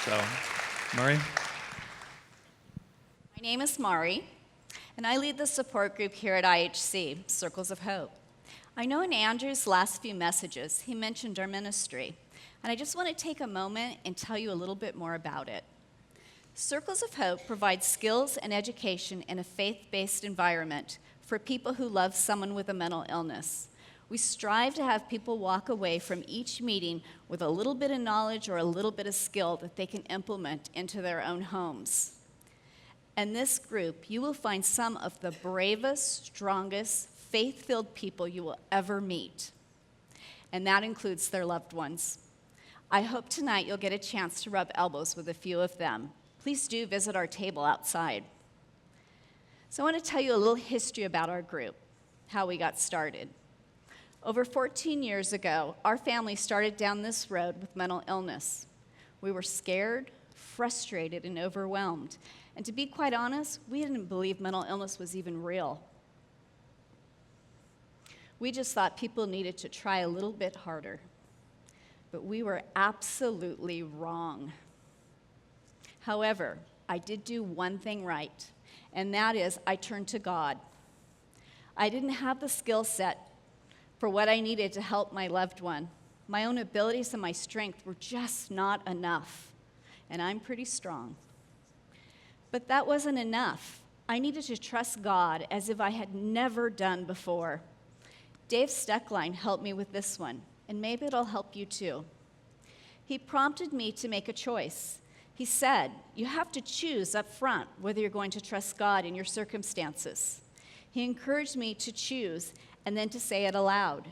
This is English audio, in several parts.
So, Murray? My name is Mari, and I lead the support group here at IHC, Circles of Hope. I know in Andrew's last few messages, he mentioned our ministry, and I just want to take a moment and tell you a little bit more about it. Circles of Hope provides skills and education in a faith-based environment for people who love someone with a mental illness. We strive to have people walk away from each meeting with a little bit of knowledge or a little bit of skill that they can implement into their own homes. In this group, you will find some of the bravest, strongest, faith-filled people you will ever meet, and that includes their loved ones. I hope tonight you'll get a chance to rub elbows with a few of them. Please do visit our table outside. So I want to tell you a little history about our group, how we got started. Over 14 years ago, our family started down this road with mental illness. We were scared, frustrated, and overwhelmed. And to be quite honest, we didn't believe mental illness was even real. We just thought people needed to try a little bit harder. But we were absolutely wrong. However, I did do one thing right, and that is I turned to God. I didn't have the skill set for what I needed to help my loved one. My own abilities and my strength were just not enough, and I'm pretty strong. But that wasn't enough. I needed to trust God as if I had never done before. Dave Steckline helped me with this one, and maybe it'll help you too. He prompted me to make a choice. He said, you have to choose up front whether you're going to trust God in your circumstances. He encouraged me to choose and then to say it aloud.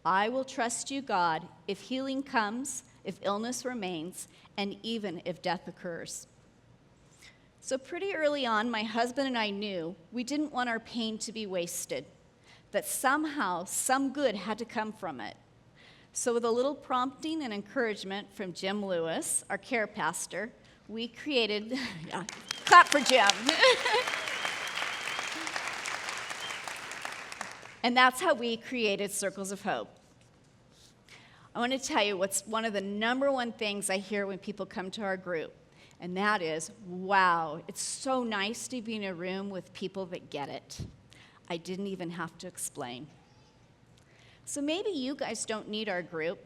I will trust you, God, if healing comes, if illness remains, and even if death occurs. So pretty early on, my husband and I knew we didn't want our pain to be wasted, that somehow some good had to come from it. So with a little prompting and encouragement from Jim Lewis, our care pastor, we created, clap for Jim. And that's how we created Circles of Hope. I want to tell you what's one of the number one things I hear when people come to our group, and that is, wow, it's so nice to be in a room with people that get it. I didn't even have to explain. So maybe you guys don't need our group,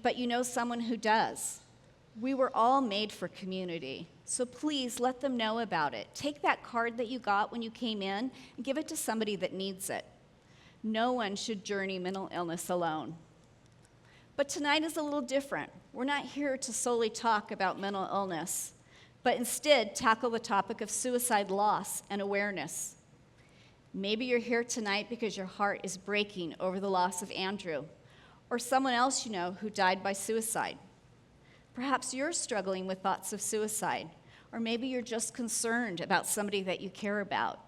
but you know someone who does. We were all made for community, so please let them know about it. Take that card that you got when you came in and give it to somebody that needs it. No one should journey mental illness alone. But tonight is a little different. We're not here to solely talk about mental illness, but instead tackle the topic of suicide loss and awareness. Maybe you're here tonight because your heart is breaking over the loss of Andrew, or someone else you know who died by suicide. Perhaps you're struggling with thoughts of suicide, or maybe you're just concerned about somebody that you care about.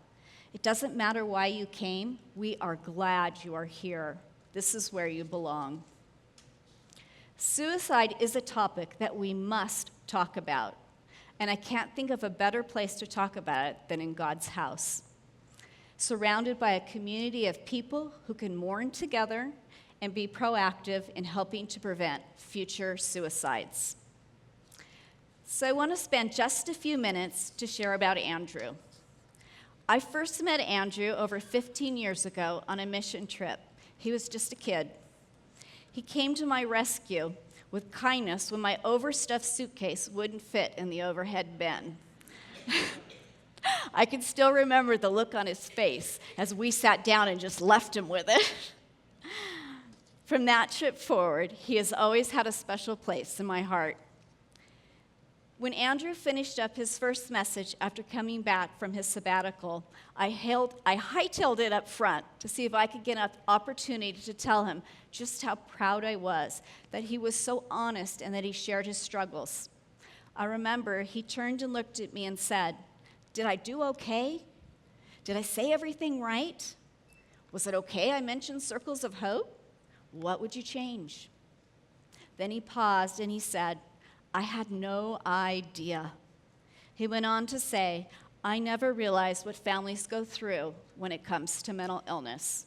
It doesn't matter why you came. We are glad you are here. This is where you belong. Suicide is a topic that we must talk about, and I can't think of a better place to talk about it than in God's house, surrounded by a community of people who can mourn together and be proactive in helping to prevent future suicides. So I want to spend just a few minutes to share about Andrew. I first met Andrew over 15 years ago on a mission trip. He was just a kid. He came to my rescue with kindness when my overstuffed suitcase wouldn't fit in the overhead bin. I can still remember the look on his face as we sat down and just left him with it. From that trip forward, he has always had a special place in my heart. When Andrew finished up his first message after coming back from his sabbatical, I hightailed it up front to see if I could get an opportunity to tell him just how proud I was that he was so honest and that he shared his struggles. I remember he turned and looked at me and said, "Did I do okay? Did I say everything right? Was it okay I mentioned Circles of Hope? What would you change?" Then he paused and he said, "I had no idea." He went on to say, "I never realized what families go through when it comes to mental illness."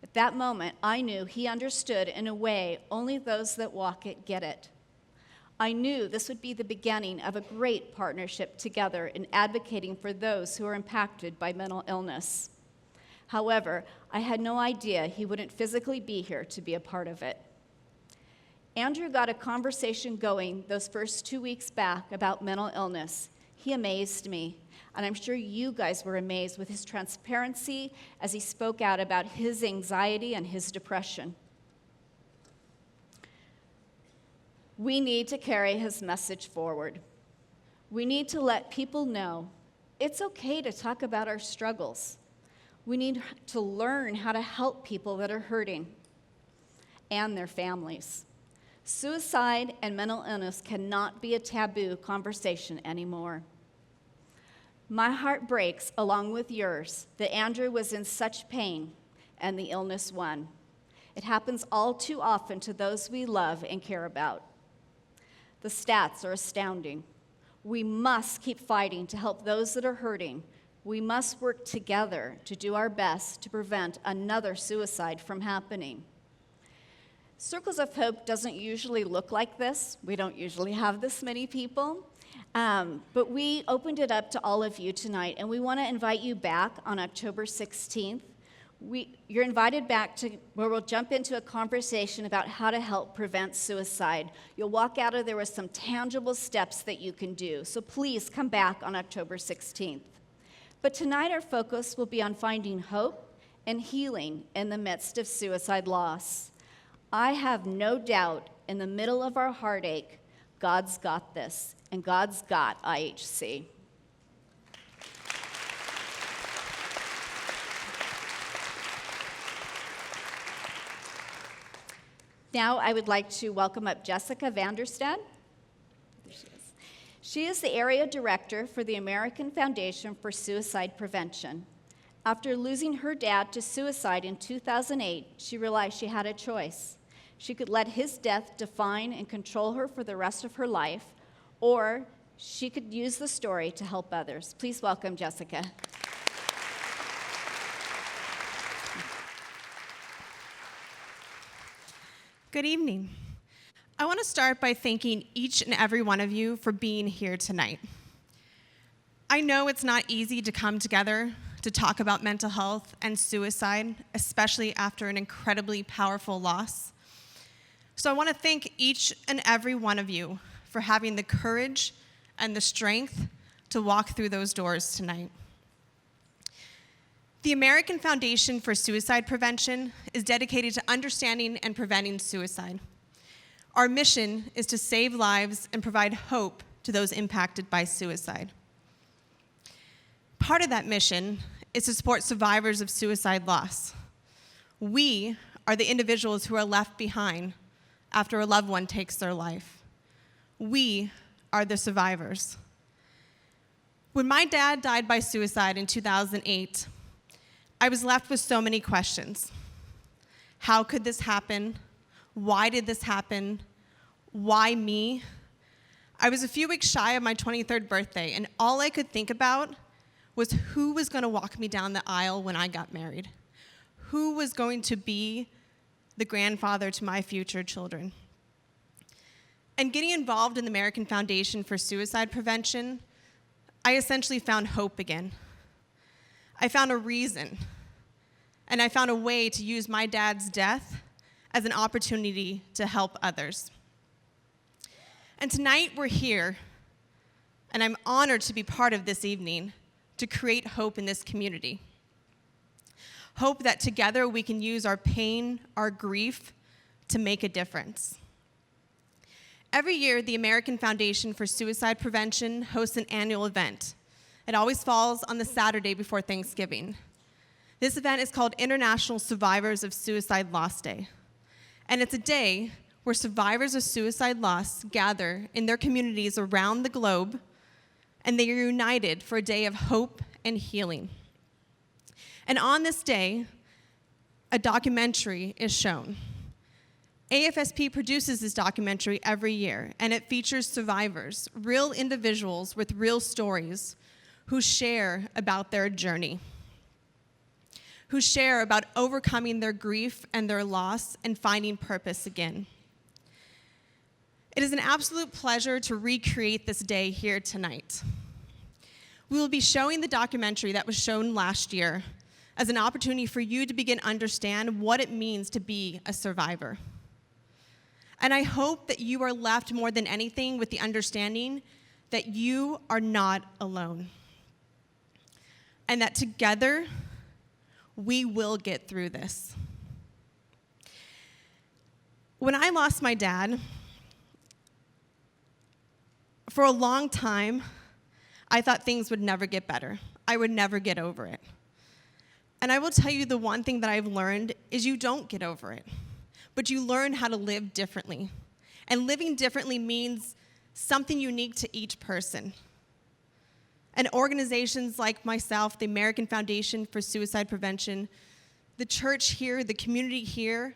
At that moment, I knew he understood in a way only those that walk it get it. I knew this would be the beginning of a great partnership together in advocating for those who are impacted by mental illness. However, I had no idea he wouldn't physically be here to be a part of it. Andrew got a conversation going those first 2 weeks back about mental illness. He amazed me, and I'm sure you guys were amazed with his transparency as he spoke out about his anxiety and his depression. We need to carry his message forward. We need to let people know it's okay to talk about our struggles. We need to learn how to help people that are hurting and their families. Suicide and mental illness cannot be a taboo conversation anymore. My heart breaks, along with yours, that Andrew was in such pain and the illness won. It happens all too often to those we love and care about. The stats are astounding. We must keep fighting to help those that are hurting. We must work together to do our best to prevent another suicide from happening. Circles of Hope doesn't usually look like this. We don't usually have this many people. But we opened it up to all of you tonight, and we want to invite you back on October 16th. You're invited back to where we'll jump into a conversation about how to help prevent suicide. You'll walk out of there with some tangible steps that you can do. So please come back on October 16th. But tonight our focus will be on finding hope and healing in the midst of suicide loss. I have no doubt in the middle of our heartache, God's got this, and God's got IHC. Now I would like to welcome up Jessica Vanderstad. There she is. She is the area director for the American Foundation for Suicide Prevention. After losing her dad to suicide in 2008, she realized she had a choice. She could let his death define and control her for the rest of her life, or she could use the story to help others. Please welcome Jessica. Good evening. I want to start by thanking each and every one of you for being here tonight. I know it's not easy to come together to talk about mental health and suicide, especially after an incredibly powerful loss. So I want to thank each and every one of you for having the courage and the strength to walk through those doors tonight. The American Foundation for Suicide Prevention is dedicated to understanding and preventing suicide. Our mission is to save lives and provide hope to those impacted by suicide. Part of that mission is to support survivors of suicide loss. We are the individuals who are left behind after a loved one takes their life. We are the survivors. When my dad died by suicide in 2008, I was left with so many questions. How could this happen? Why did this happen? Why me? I was a few weeks shy of my 23rd birthday, and all I could think about was who was going to walk me down the aisle when I got married? Who was going to be the grandfather to my future children? And getting involved in the American Foundation for Suicide Prevention, I essentially found hope again. I found a reason, and I found a way to use my dad's death as an opportunity to help others. And tonight we're here, and I'm honored to be part of this evening to create hope in this community. Hope that together we can use our pain, our grief, to make a difference. Every year, the American Foundation for Suicide Prevention hosts an annual event. It always falls on the Saturday before Thanksgiving. This event is called International Survivors of Suicide Loss Day. And it's a day where survivors of suicide loss gather in their communities around the globe, and they are united for a day of hope and healing. And on this day, a documentary is shown. AFSP produces this documentary every year, and it features survivors, real individuals with real stories, who share about their journey, who share about overcoming their grief and their loss and finding purpose again. It is an absolute pleasure to recreate this day here tonight. We will be showing the documentary that was shown last year as an opportunity for you to begin to understand what it means to be a survivor. And I hope that you are left more than anything with the understanding that you are not alone. And that together, we will get through this. When I lost my dad, for a long time, I thought things would never get better. I would never get over it. And I will tell you the one thing that I've learned is you don't get over it, but you learn how to live differently. And living differently means something unique to each person. And organizations like myself, the American Foundation for Suicide Prevention, the church here, the community here,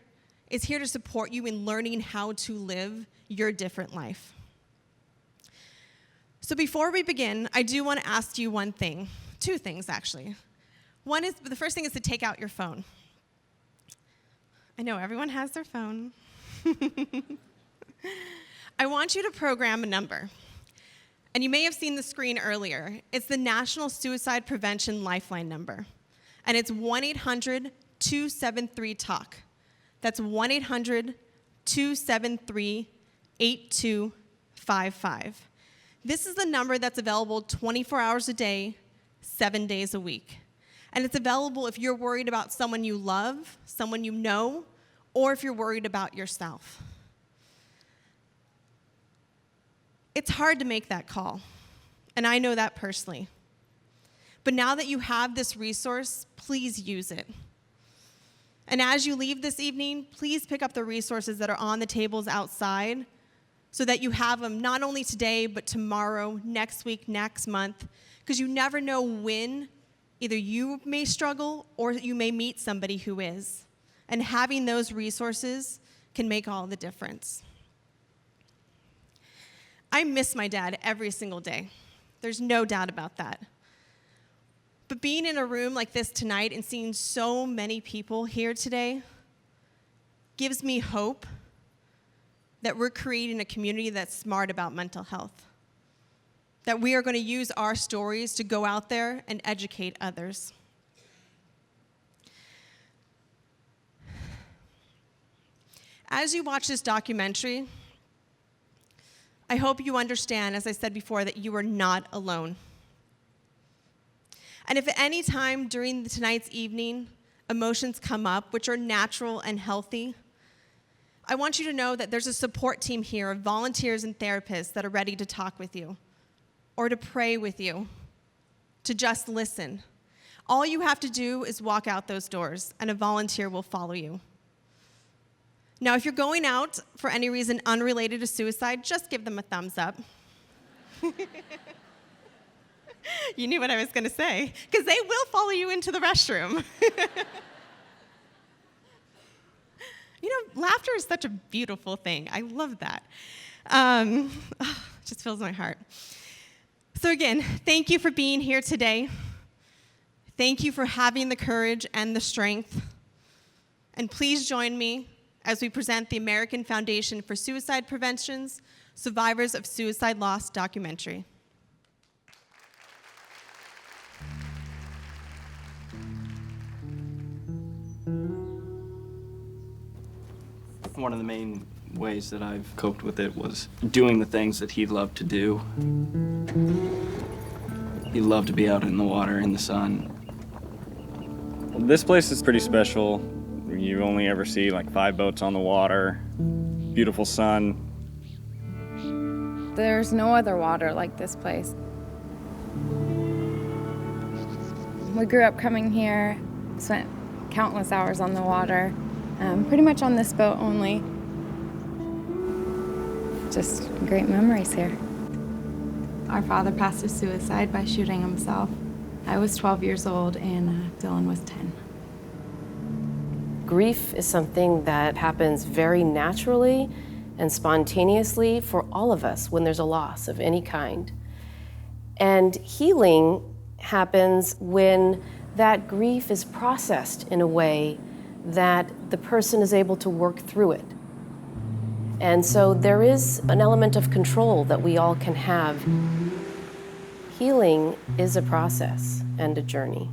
is here to support you in learning how to live your different life. So before we begin, I do want to ask you one thing, two things actually. The first thing is to take out your phone. I know everyone has their phone. I want you to program a number. And you may have seen the screen earlier. It's the National Suicide Prevention Lifeline number. And it's 1-800-273-TALK. That's 1-800-273-8255. This is the number that's available 24 hours a day, 7 days a week. And it's available if you're worried about someone you love, someone you know, or if you're worried about yourself. It's hard to make that call, and I know that personally. But now that you have this resource, please use it. And as you leave this evening, please pick up the resources that are on the tables outside so that you have them not only today, but tomorrow, next week, next month, because you never know when either you may struggle or you may meet somebody who is. And having those resources can make all the difference. I miss my dad every single day. There's no doubt about that. But being in a room like this tonight and seeing so many people here today gives me hope that we're creating a community that's smart about mental health, that we are going to use our stories to go out there and educate others. As you watch this documentary, I hope you understand, as I said before, that you are not alone. And if at any time during tonight's evening emotions come up, which are natural and healthy, I want you to know that there's a support team here of volunteers and therapists that are ready to talk with you, or to pray with you, to just listen. All you have to do is walk out those doors, and a volunteer will follow you. Now, if you're going out for any reason unrelated to suicide, just give them a thumbs up. You knew what I was going to say, because they will follow you into the restroom. You know, laughter is such a beautiful thing. I love that. It just fills my heart. So again, thank you for being here today. Thank you for having the courage and the strength. And please join me as we present the American Foundation for Suicide Prevention's Survivors of Suicide Loss documentary. One of the main ways that I've coped with it was doing the things that he loved to do. He loved to be out in the water, in the sun. This place is pretty special. You only ever see like 5 boats on the water, beautiful sun. There's no other water like this place. We grew up coming here, spent countless hours on the water, pretty much on this boat only. Just great memories here. Our father passed to suicide by shooting himself. I was 12 years old and Dylan was 10. Grief is something that happens very naturally and spontaneously for all of us when there's a loss of any kind. And healing happens when that grief is processed in a way that the person is able to work through it. And so there is an element of control that we all can have. Healing is a process and a journey.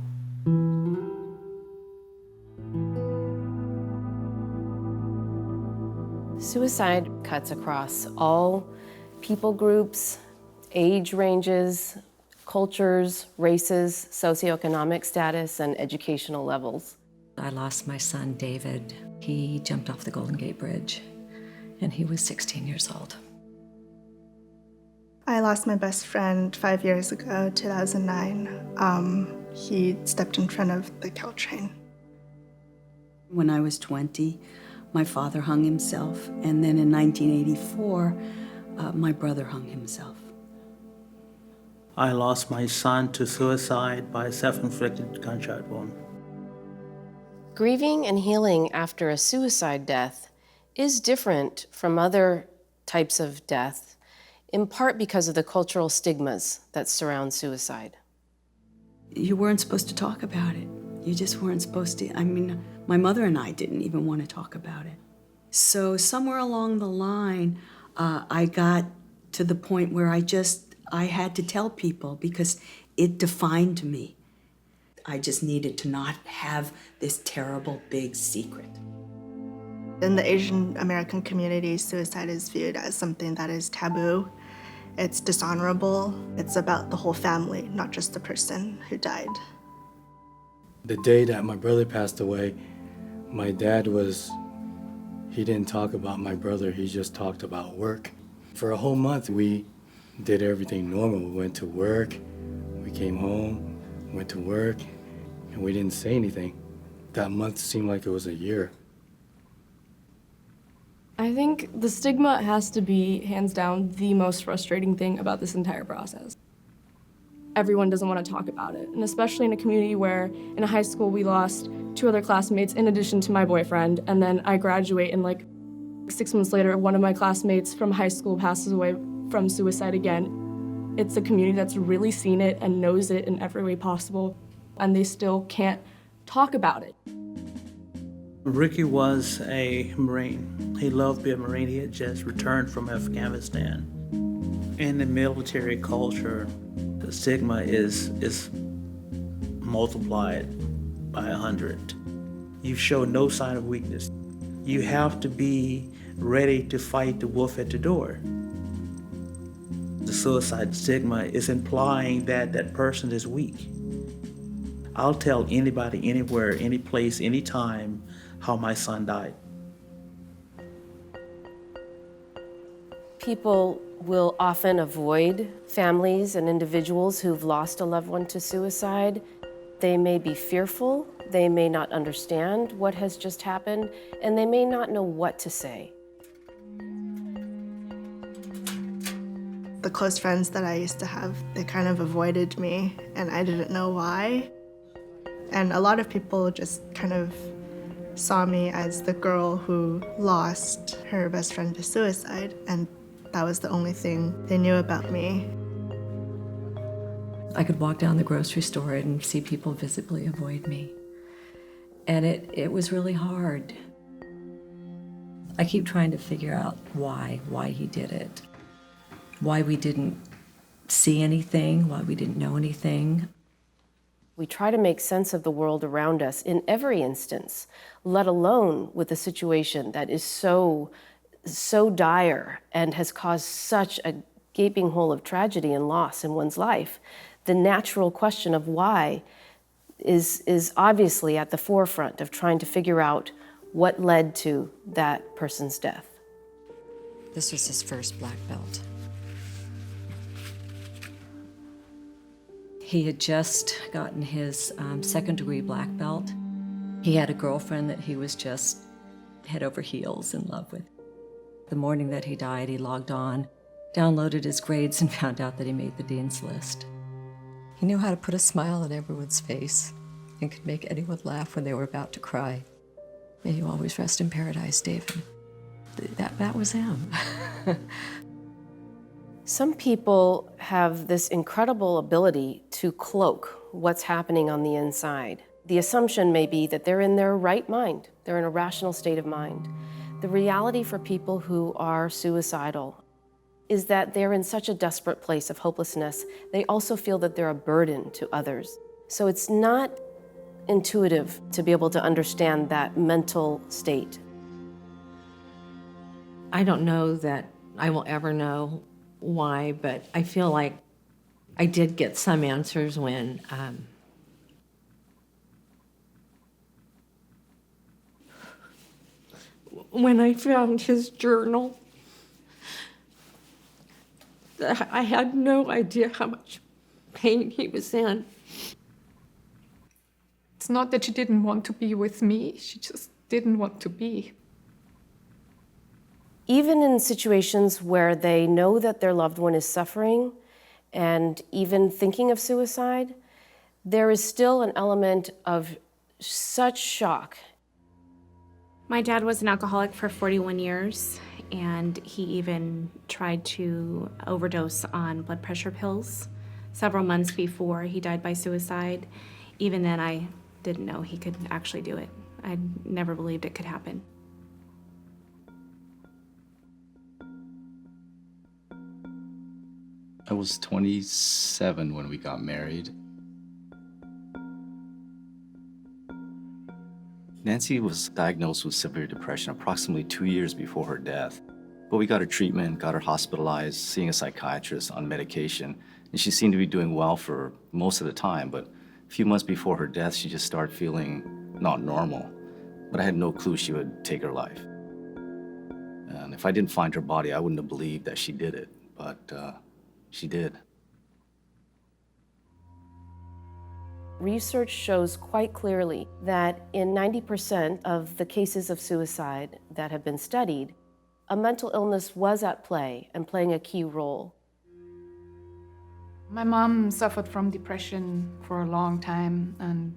Suicide cuts across all people groups, age ranges, cultures, races, socioeconomic status, and educational levels. I lost my son, David. He jumped off the Golden Gate Bridge, and he was 16 years old. I lost my best friend 5 years ago, 2009. He stepped in front of the Caltrain. When I was 20, my father hung himself, and then in 1984, my brother hung himself. I lost my son to suicide by self-inflicted gunshot wound. Grieving and healing after a suicide death is different from other types of death, in part because of the cultural stigmas that surround suicide. You weren't supposed to talk about it. You just weren't supposed to. I mean, my mother and I didn't even want to talk about it. So somewhere along the line, I got to the point where I had to tell people because it defined me. I just needed to not have this terrible big secret. In the Asian American community, suicide is viewed as something that is taboo. It's dishonorable. It's about the whole family, not just the person who died. The day that my brother passed away, my dad he didn't talk about my brother, he just talked about work. For a whole month, we did everything normal. We went to work, we came home, went to work, and we didn't say anything. That month seemed like it was a year. I think the stigma has to be, hands down, the most frustrating thing about this entire process. Everyone doesn't want to talk about it, and especially in a community where in high school we lost 2 other classmates in addition to my boyfriend, and then I graduate and like 6 months later, one of my classmates from high school passes away from suicide again. It's a community that's really seen it and knows it in every way possible, and they still can't talk about it. Ricky was a Marine. He loved being a Marine. He had just returned from Afghanistan. In the military culture, the stigma is multiplied by 100. You show no sign of weakness. You have to be ready to fight the wolf at the door. The suicide stigma is implying that that person is weak. I'll tell anybody, anywhere, any place, any time, how my son died. People will often avoid families and individuals who've lost a loved one to suicide. They may be fearful, they may not understand what has just happened, and they may not know what to say. The close friends that I used to have, they kind of avoided me, and I didn't know why. And a lot of people just kind of saw me as the girl who lost her best friend to suicide, and that was the only thing they knew about me. I could walk down the grocery store and see people visibly avoid me. And it was really hard. I keep trying to figure out why he did it. Why we didn't see anything, why we didn't know anything. We try to make sense of the world around us in every instance, let alone with a situation that is so dire and has caused such a gaping hole of tragedy and loss in one's life. The natural question of why is obviously at the forefront of trying to figure out what led to that person's death. This was his first black belt. He had just gotten his second-degree black belt. He had a girlfriend that he was just head over heels in love with. The morning that he died, he logged on, downloaded his grades, and found out that he made the dean's list. He knew how to put a smile on everyone's face and could make anyone laugh when they were about to cry. May you always rest in paradise, David. That was him. Some people have this incredible ability to cloak what's happening on the inside. The assumption may be that they're in their right mind, they're in a rational state of mind. The reality for people who are suicidal is that they're in such a desperate place of hopelessness, they also feel that they're a burden to others. So it's not intuitive to be able to understand that mental state. I don't know that I will ever know why, but I feel like I did get some answers when I found his journal. I had no idea how much pain he was in. It's not that she didn't want to be with me, she just didn't want to be. Even in situations where they know that their loved one is suffering and even thinking of suicide, there is still an element of such shock. My dad was an alcoholic for 41 years, and he even tried to overdose on blood pressure pills several months before he died by suicide. Even then, I didn't know he could actually do it. I never believed it could happen. I was 27 when we got married. Nancy was diagnosed with severe depression approximately 2 years before her death. But we got her treatment, got her hospitalized, seeing a psychiatrist on medication, and she seemed to be doing well for most of the time, but a few months before her death, she just started feeling not normal. But I had no clue she would take her life. And if I didn't find her body, I wouldn't have believed that she did it, but she did. Research shows quite clearly that in 90% of the cases of suicide that have been studied, a mental illness was at play and playing a key role. My mom suffered from depression for a long time, and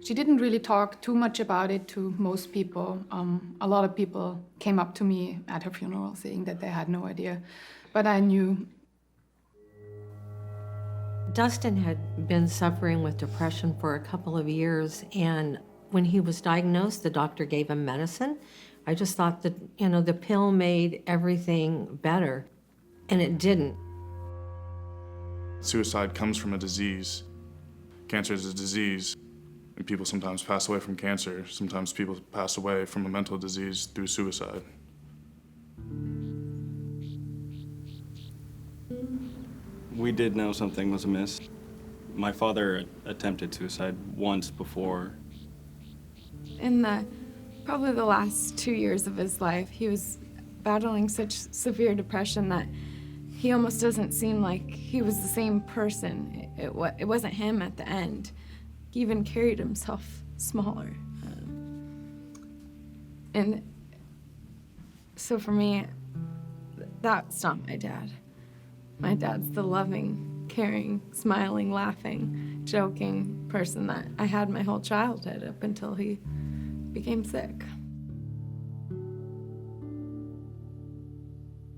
she didn't really talk too much about it to most people. A lot of people came up to me at her funeral saying that they had no idea, but I knew. Dustin had been suffering with depression for a couple of years, and when he was diagnosed, the doctor gave him medicine. I just thought that, the pill made everything better, and it didn't. Suicide comes from a disease. Cancer is a disease, and people sometimes pass away from cancer. Sometimes people pass away from a mental disease through suicide. We did know something was amiss. My father attempted suicide once before. In probably the last 2 years of his life, he was battling such severe depression that he almost doesn't seem like he was the same person. It wasn't him at the end. He even carried himself smaller. And so for me, that's not my dad. My dad's the loving, caring, smiling, laughing, joking person that I had my whole childhood up until he became sick.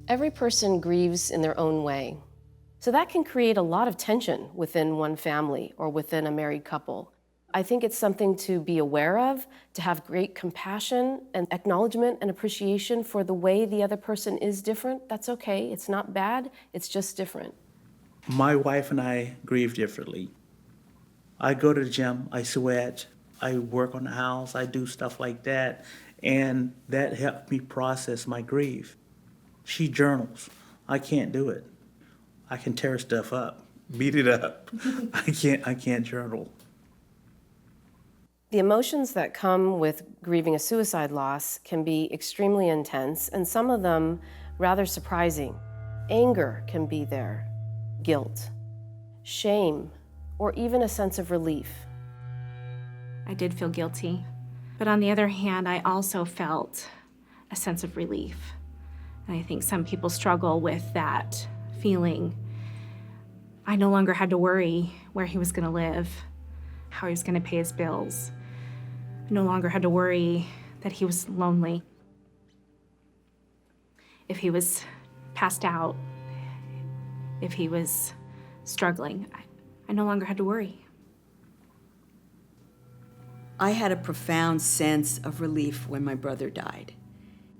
Every person grieves in their own way. So that can create a lot of tension within one family or within a married couple. I think it's something to be aware of, to have great compassion and acknowledgement and appreciation for the way the other person is different. That's okay. It's not bad. It's just different. My wife and I grieve differently. I go to the gym, I sweat, I work on the house, I do stuff like that, and that helped me process my grief. She journals. I can't do it. I can tear stuff up, beat it up. I can't journal. The emotions that come with grieving a suicide loss can be extremely intense, and some of them rather surprising. Anger can be there, guilt, shame, or even a sense of relief. I did feel guilty, but on the other hand, I also felt a sense of relief. And I think some people struggle with that feeling. I no longer had to worry where he was gonna live, how he was gonna pay his bills. I no longer had to worry that he was lonely. If he was passed out, if he was struggling, I no longer had to worry. I had a profound sense of relief when my brother died.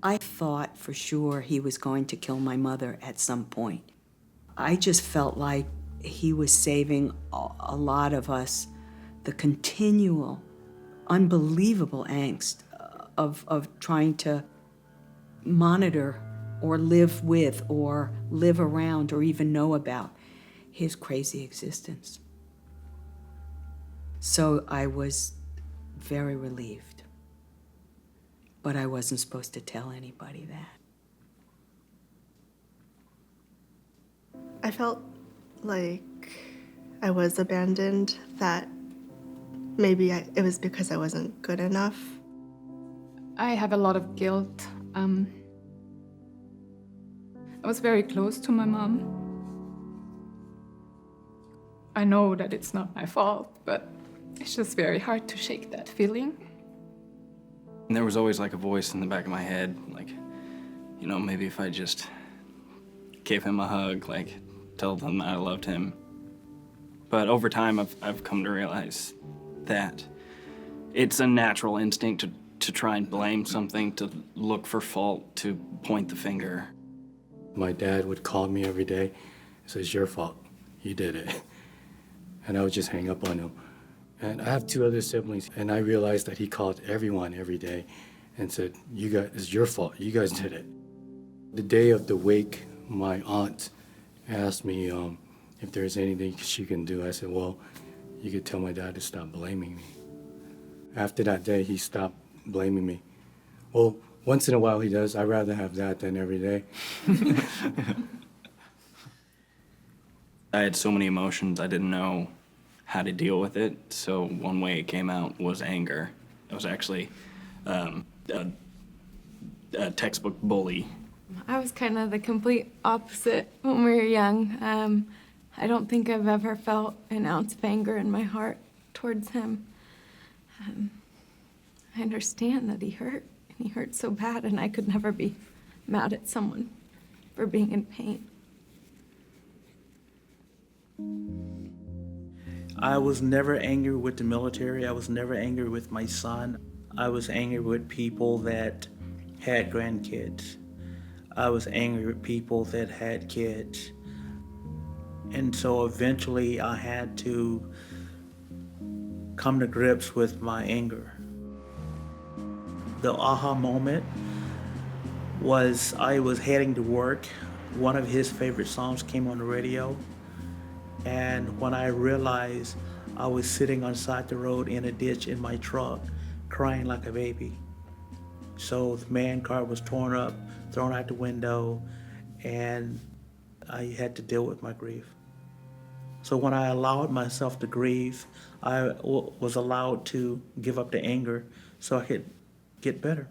I thought for sure he was going to kill my mother at some point. I just felt like he was saving a lot of us the continual, unbelievable angst of trying to monitor or live with or live around or even know about his crazy existence. So I was very relieved, but I wasn't supposed to tell anybody that. I felt like I was abandoned, that maybe it was because I wasn't good enough. I have a lot of guilt. I was very close to my mom. I know that it's not my fault, but it's just very hard to shake that feeling. And there was always like a voice in the back of my head, like, you know, maybe if I just gave him a hug, like, tell them that I loved him. But over time, I've come to realize that it's a natural instinct to try and blame something, to look for fault, to point the finger. My dad would call me every day and say, "It's your fault. You did it." And I would just hang up on him. And I have 2 other siblings, and I realized that he called everyone every day and said, "You guys, it's your fault. You guys did it." The day of the wake, my aunt asked me if there's anything she can do. I said, "Well, you could tell my dad to stop blaming me." After that day, he stopped blaming me. Well, once in a while he does. I'd rather have that than every day. I had so many emotions, I didn't know how to deal with it. So one way it came out was anger. I was actually a textbook bully. I was kind of the complete opposite when we were young. I don't think I've ever felt an ounce of anger in my heart towards him. I understand that he hurt, and he hurt so bad, and I could never be mad at someone for being in pain. I was never angry with the military. I was never angry with my son. I was angry with people that had grandkids. I was angry with people that had kids. And so eventually I had to come to grips with my anger. The aha moment was I was heading to work. One of his favorite songs came on the radio. And when I realized I was sitting on the side of the road in a ditch in my truck, crying like a baby. So the man car was torn up, thrown out the window, and I had to deal with my grief. So when I allowed myself to grieve, I was allowed to give up the anger so I could get better.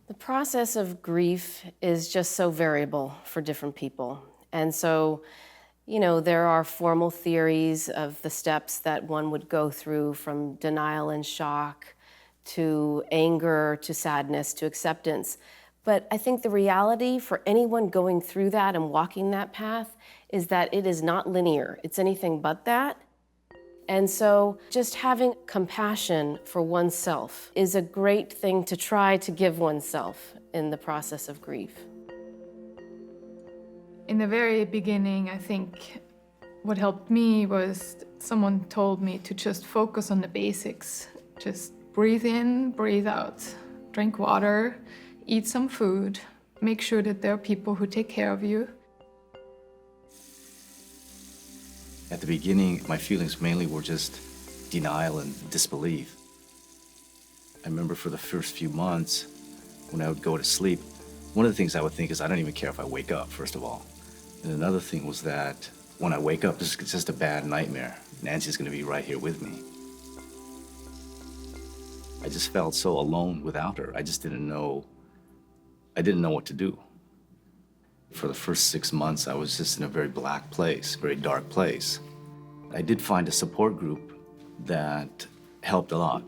The process of grief is just so variable for different people. And so, you know, there are formal theories of the steps that one would go through, from denial and shock to anger to sadness to acceptance. But I think the reality for anyone going through that and walking that path is that it is not linear. It's anything but that. And so just having compassion for oneself is a great thing to try to give oneself in the process of grief. In the very beginning, I think what helped me was someone told me to just focus on the basics. Just breathe in, breathe out, drink water, eat some food, make sure that there are people who take care of you. At the beginning, my feelings mainly were just denial and disbelief. I remember for the first few months, when I would go to sleep, one of the things I would think is, I don't even care if I wake up, first of all. And another thing was that when I wake up, this is just a bad nightmare. Nancy's gonna be right here with me. I just felt so alone without her. I didn't know what to do. For the first 6 months, I was just in a very black place, very dark place. I did find a support group that helped a lot.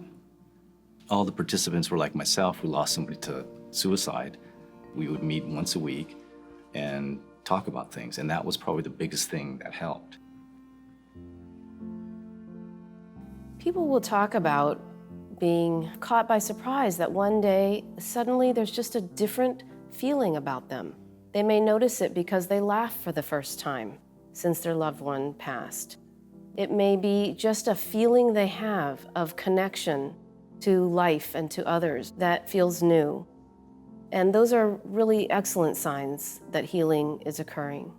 All the participants were like myself, who lost somebody to suicide. We would meet once a week and talk about things, and that was probably the biggest thing that helped. People will talk about being caught by surprise that one day, suddenly there's just a different feeling about them. They may notice it because they laugh for the first time since their loved one passed. It may be just a feeling they have of connection to life and to others that feels new. And those are really excellent signs that healing is occurring.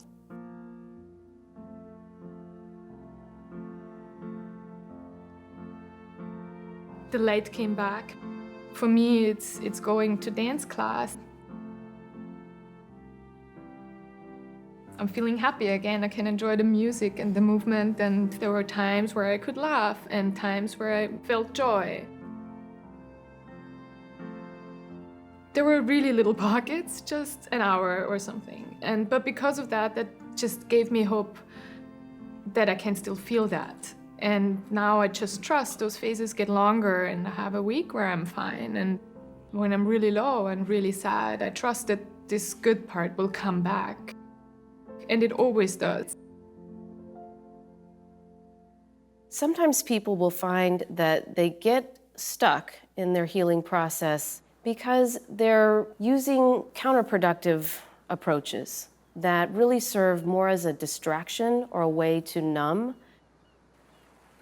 The light came back. For me, it's going to dance class. I'm feeling happy again. I can enjoy the music and the movement, and there were times where I could laugh and times where I felt joy. There were really little pockets, just an hour or something. But because of that, that just gave me hope that I can still feel that. And now I just trust those phases get longer, and I have a week where I'm fine. And when I'm really low and really sad, I trust that this good part will come back. And it always does. Sometimes people will find that they get stuck in their healing process because they're using counterproductive approaches that really serve more as a distraction or a way to numb.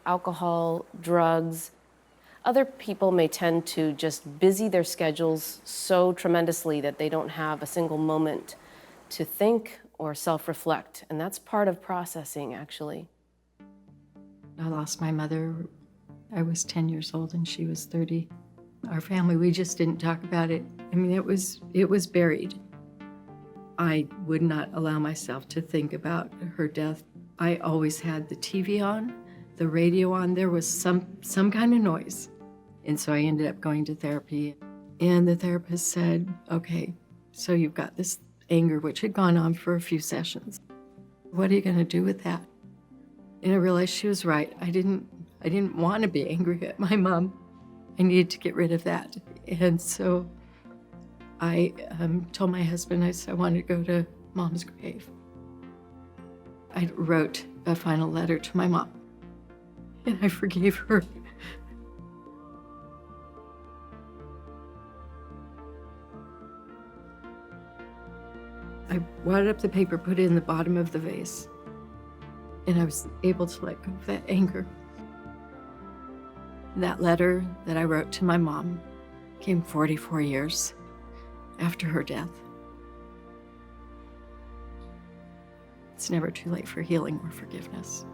Alcohol, drugs. Other people may tend to just busy their schedules so tremendously that they don't have a single moment to think or self-reflect, and that's part of processing, actually. I lost my mother. I was 10 years old and she was 30. Our family, we just didn't talk about it. I mean, it was buried. I would not allow myself to think about her death. I always had the TV on, the radio on. There was some kind of noise. And so I ended up going to therapy. And the therapist said, okay, so you've got this anger, which had gone on for a few sessions. What are you gonna do with that? And I realized she was right. I didn't want to be angry at my mom. I needed to get rid of that. And so I told my husband, I said I wanted to go to Mom's grave. I wrote a final letter to my mom, and I forgave her. I wadded up the paper, put it in the bottom of the vase, and I was able to let go of that anger. That letter that I wrote to my mom came 44 years after her death. It's never too late for healing or forgiveness.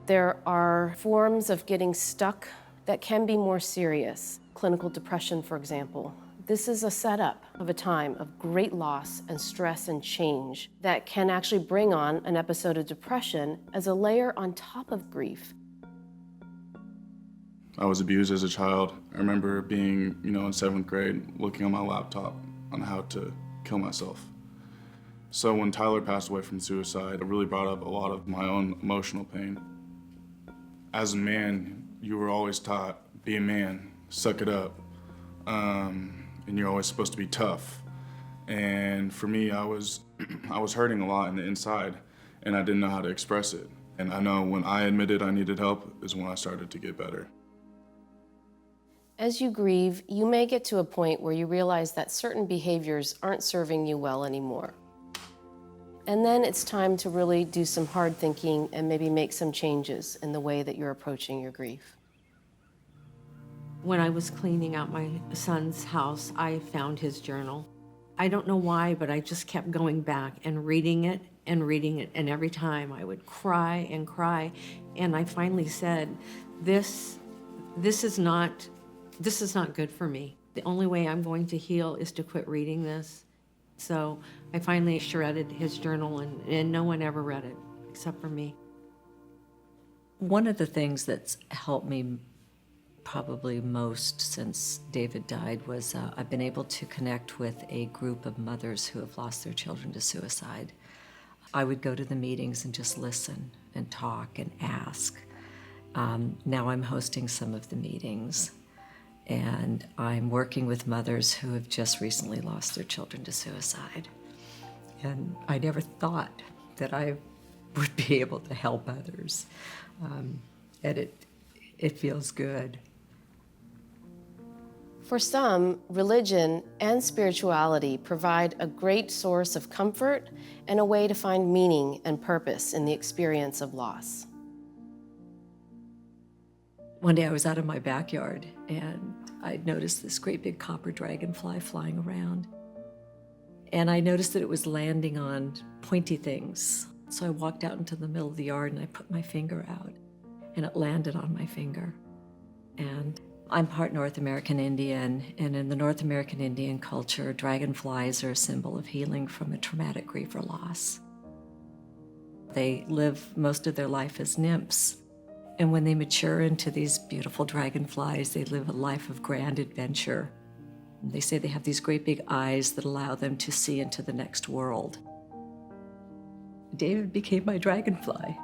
There are forms of getting stuck that can be more serious. Clinical depression, for example. This is a setup of a time of great loss and stress and change that can actually bring on an episode of depression as a layer on top of grief. I was abused as a child. I remember being, in 7th grade, looking on my laptop on how to kill myself. So when Tyler passed away from suicide, it really brought up a lot of my own emotional pain. As a man, you were always taught, be a man, suck it up. And you're always supposed to be tough. And for me, I was hurting a lot in the inside, and I didn't know how to express it. And I know when I admitted I needed help is when I started to get better. As you grieve, you may get to a point where you realize that certain behaviors aren't serving you well anymore. And then it's time to really do some hard thinking and maybe make some changes in the way that you're approaching your grief. When I was cleaning out my son's house, I found his journal. I don't know why, but I just kept going back and reading it, and every time I would cry and cry. And I finally said, this is not good for me. The only way I'm going to heal is to quit reading this. So I finally shredded his journal, and no one ever read it except for me. One of the things that's helped me probably most since David died was I've been able to connect with a group of mothers who have lost their children to suicide. I would go to the meetings and just listen and talk and ask. Now I'm hosting some of the meetings, and I'm working with mothers who have just recently lost their children to suicide. And I never thought that I would be able to help others. and it feels good. For some, religion and spirituality provide a great source of comfort and a way to find meaning and purpose in the experience of loss. One day I was out in my backyard and I noticed this great big copper dragonfly flying around. And I noticed that it was landing on pointy things. So I walked out into the middle of the yard and I put my finger out and it landed on my finger. And I'm part North American Indian, and in the North American Indian culture, dragonflies are a symbol of healing from a traumatic grief or loss. They live most of their life as nymphs. And when they mature into these beautiful dragonflies, they live a life of grand adventure. They say they have these great big eyes that allow them to see into the next world. David became my dragonfly.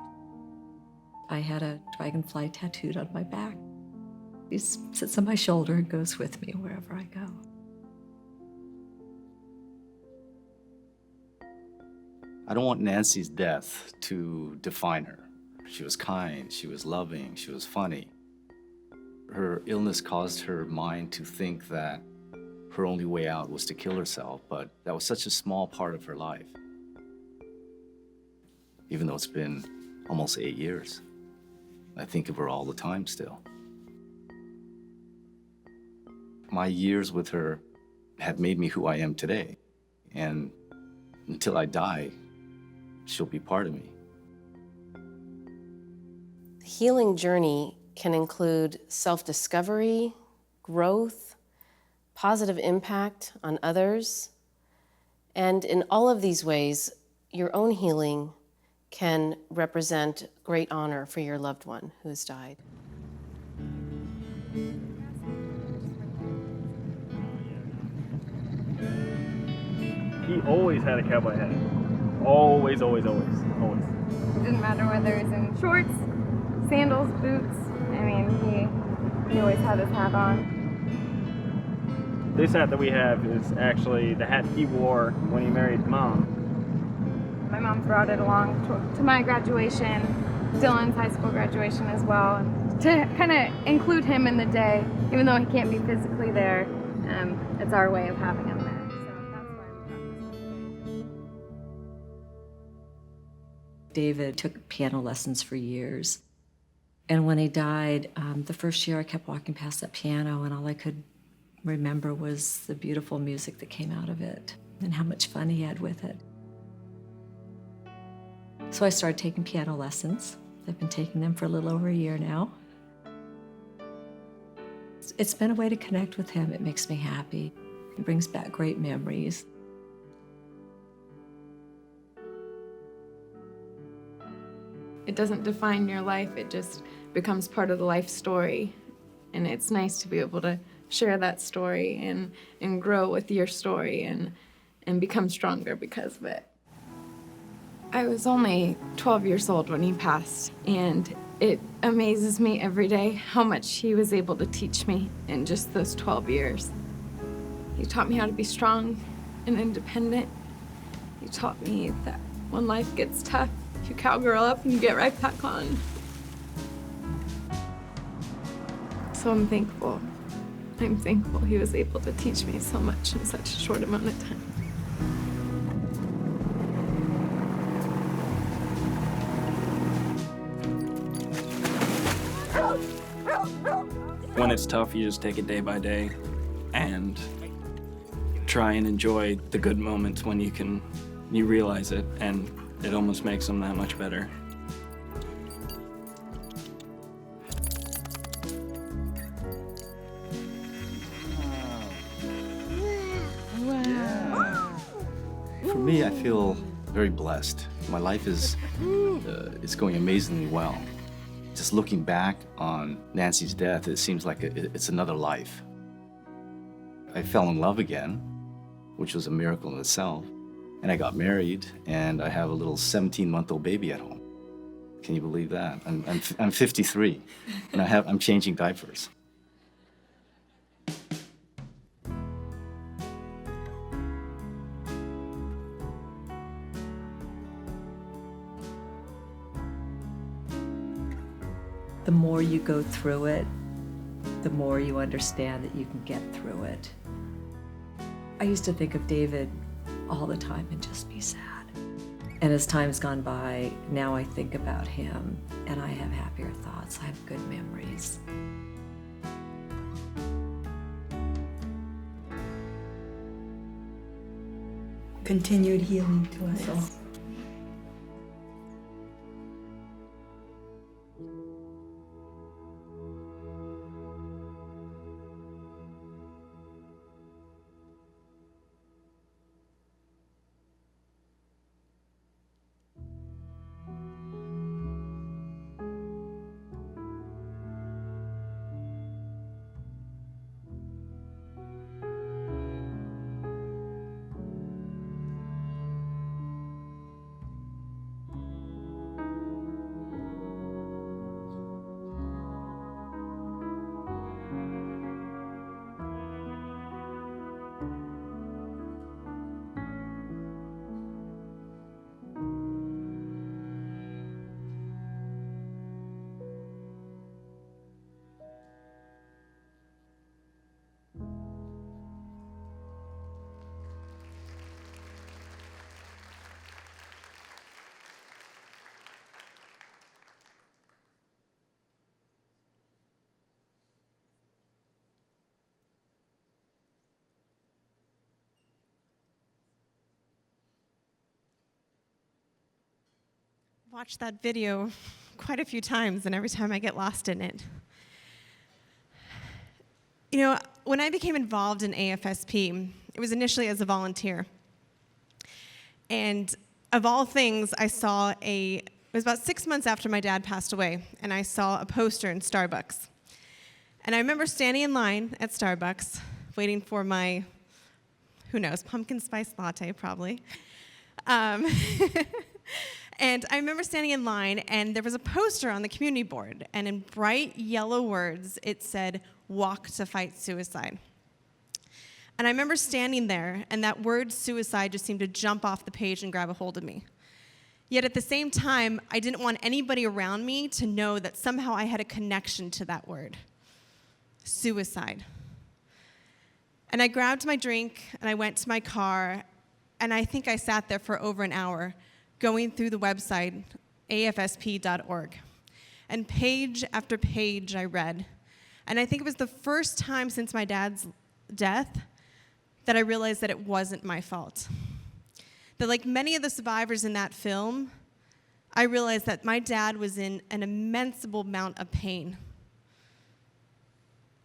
I had a dragonfly tattooed on my back. He sits on my shoulder and goes with me wherever I go. I don't want Nancy's death to define her. She was kind, she was loving, she was funny. Her illness caused her mind to think that her only way out was to kill herself, but that was such a small part of her life. Even though it's been almost 8 years. I think of her all the time still. My years with her have made me who I am today. And until I die, she'll be part of me. The healing journey can include self-discovery, growth, positive impact on others, and in all of these ways, your own healing can represent great honor for your loved one who has died. He always had a cowboy hat. Always, always, always, always. It didn't matter whether it was in shorts, sandals, boots. I mean, he always had his hat on. This hat that we have is actually the hat he wore when he married Mom. My mom brought it along to my graduation, Dylan's high school graduation as well, and to kind of include him in the day, even though he can't be physically there. It's our way of having him there. David took piano lessons for years. And when he died, the first year I kept walking past that piano and all I could remember was the beautiful music that came out of it and how much fun he had with it. So I started taking piano lessons. I've been taking them for a little over a year now. It's been a way to connect with him. It makes me happy. It brings back great memories. It doesn't define your life, it just becomes part of the life story. And it's nice to be able to share that story and grow with your story and become stronger because of it. I was only 12 years old when he passed, and it amazes me every day how much he was able to teach me in just those 12 years. He taught me how to be strong and independent. He taught me that when life gets tough, you cowgirl up and you get right back on. So I'm thankful. I'm thankful he was able to teach me so much in such a short amount of time. When it's tough, you just take it day by day and try and enjoy the good moments when you realize it, and it almost makes them that much better. For me, I feel very blessed. My life is it's going amazingly well. Just looking back on Nancy's death, it seems like it's another life. I fell in love again, which was a miracle in itself. And I got married, and I have a little 17-month-old baby at home. Can you believe that? I'm 53, and I'm changing diapers. The more you go through it, the more you understand that you can get through it. I used to think of David all the time and just be sad. And as time's gone by, now I think about him and I have happier thoughts. I have good memories. Continued healing to us all. Watched that video quite a few times, and every time I get lost in it. You know, when I became involved in AFSP, it was initially as a volunteer. And of all things, it was about 6 months after my dad passed away, and I saw a poster in Starbucks. And I remember standing in line at Starbucks, waiting for my, who knows, pumpkin spice latte, probably. And I remember standing in line, and there was a poster on the community board, and in bright yellow words, it said, "Walk to fight suicide." And I remember standing there, and that word suicide just seemed to jump off the page and grab a hold of me. Yet at the same time, I didn't want anybody around me to know that somehow I had a connection to that word, suicide. And I grabbed my drink, and I went to my car, and I think I sat there for over an hour, going through the website, afsp.org. And page after page I read. And I think it was the first time since my dad's death that I realized that it wasn't my fault. That like many of the survivors in that film, I realized that my dad was in an immense amount of pain.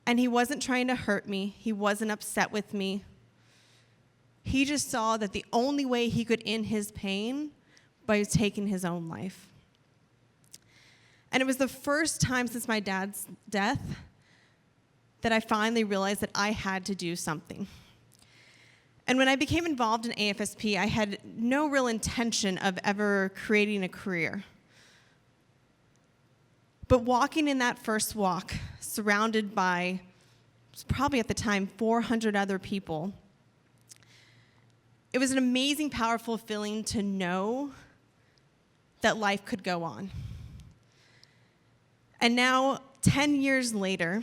And he wasn't trying to hurt me. He wasn't upset with me. He just saw that the only way he could end his pain by taking his own life. And it was the first time since my dad's death that I finally realized that I had to do something. And when I became involved in AFSP, I had no real intention of ever creating a career. But walking in that first walk, surrounded by, probably at the time, 400 other people, it was an amazing, powerful feeling to know that life could go on. And now, 10 years later,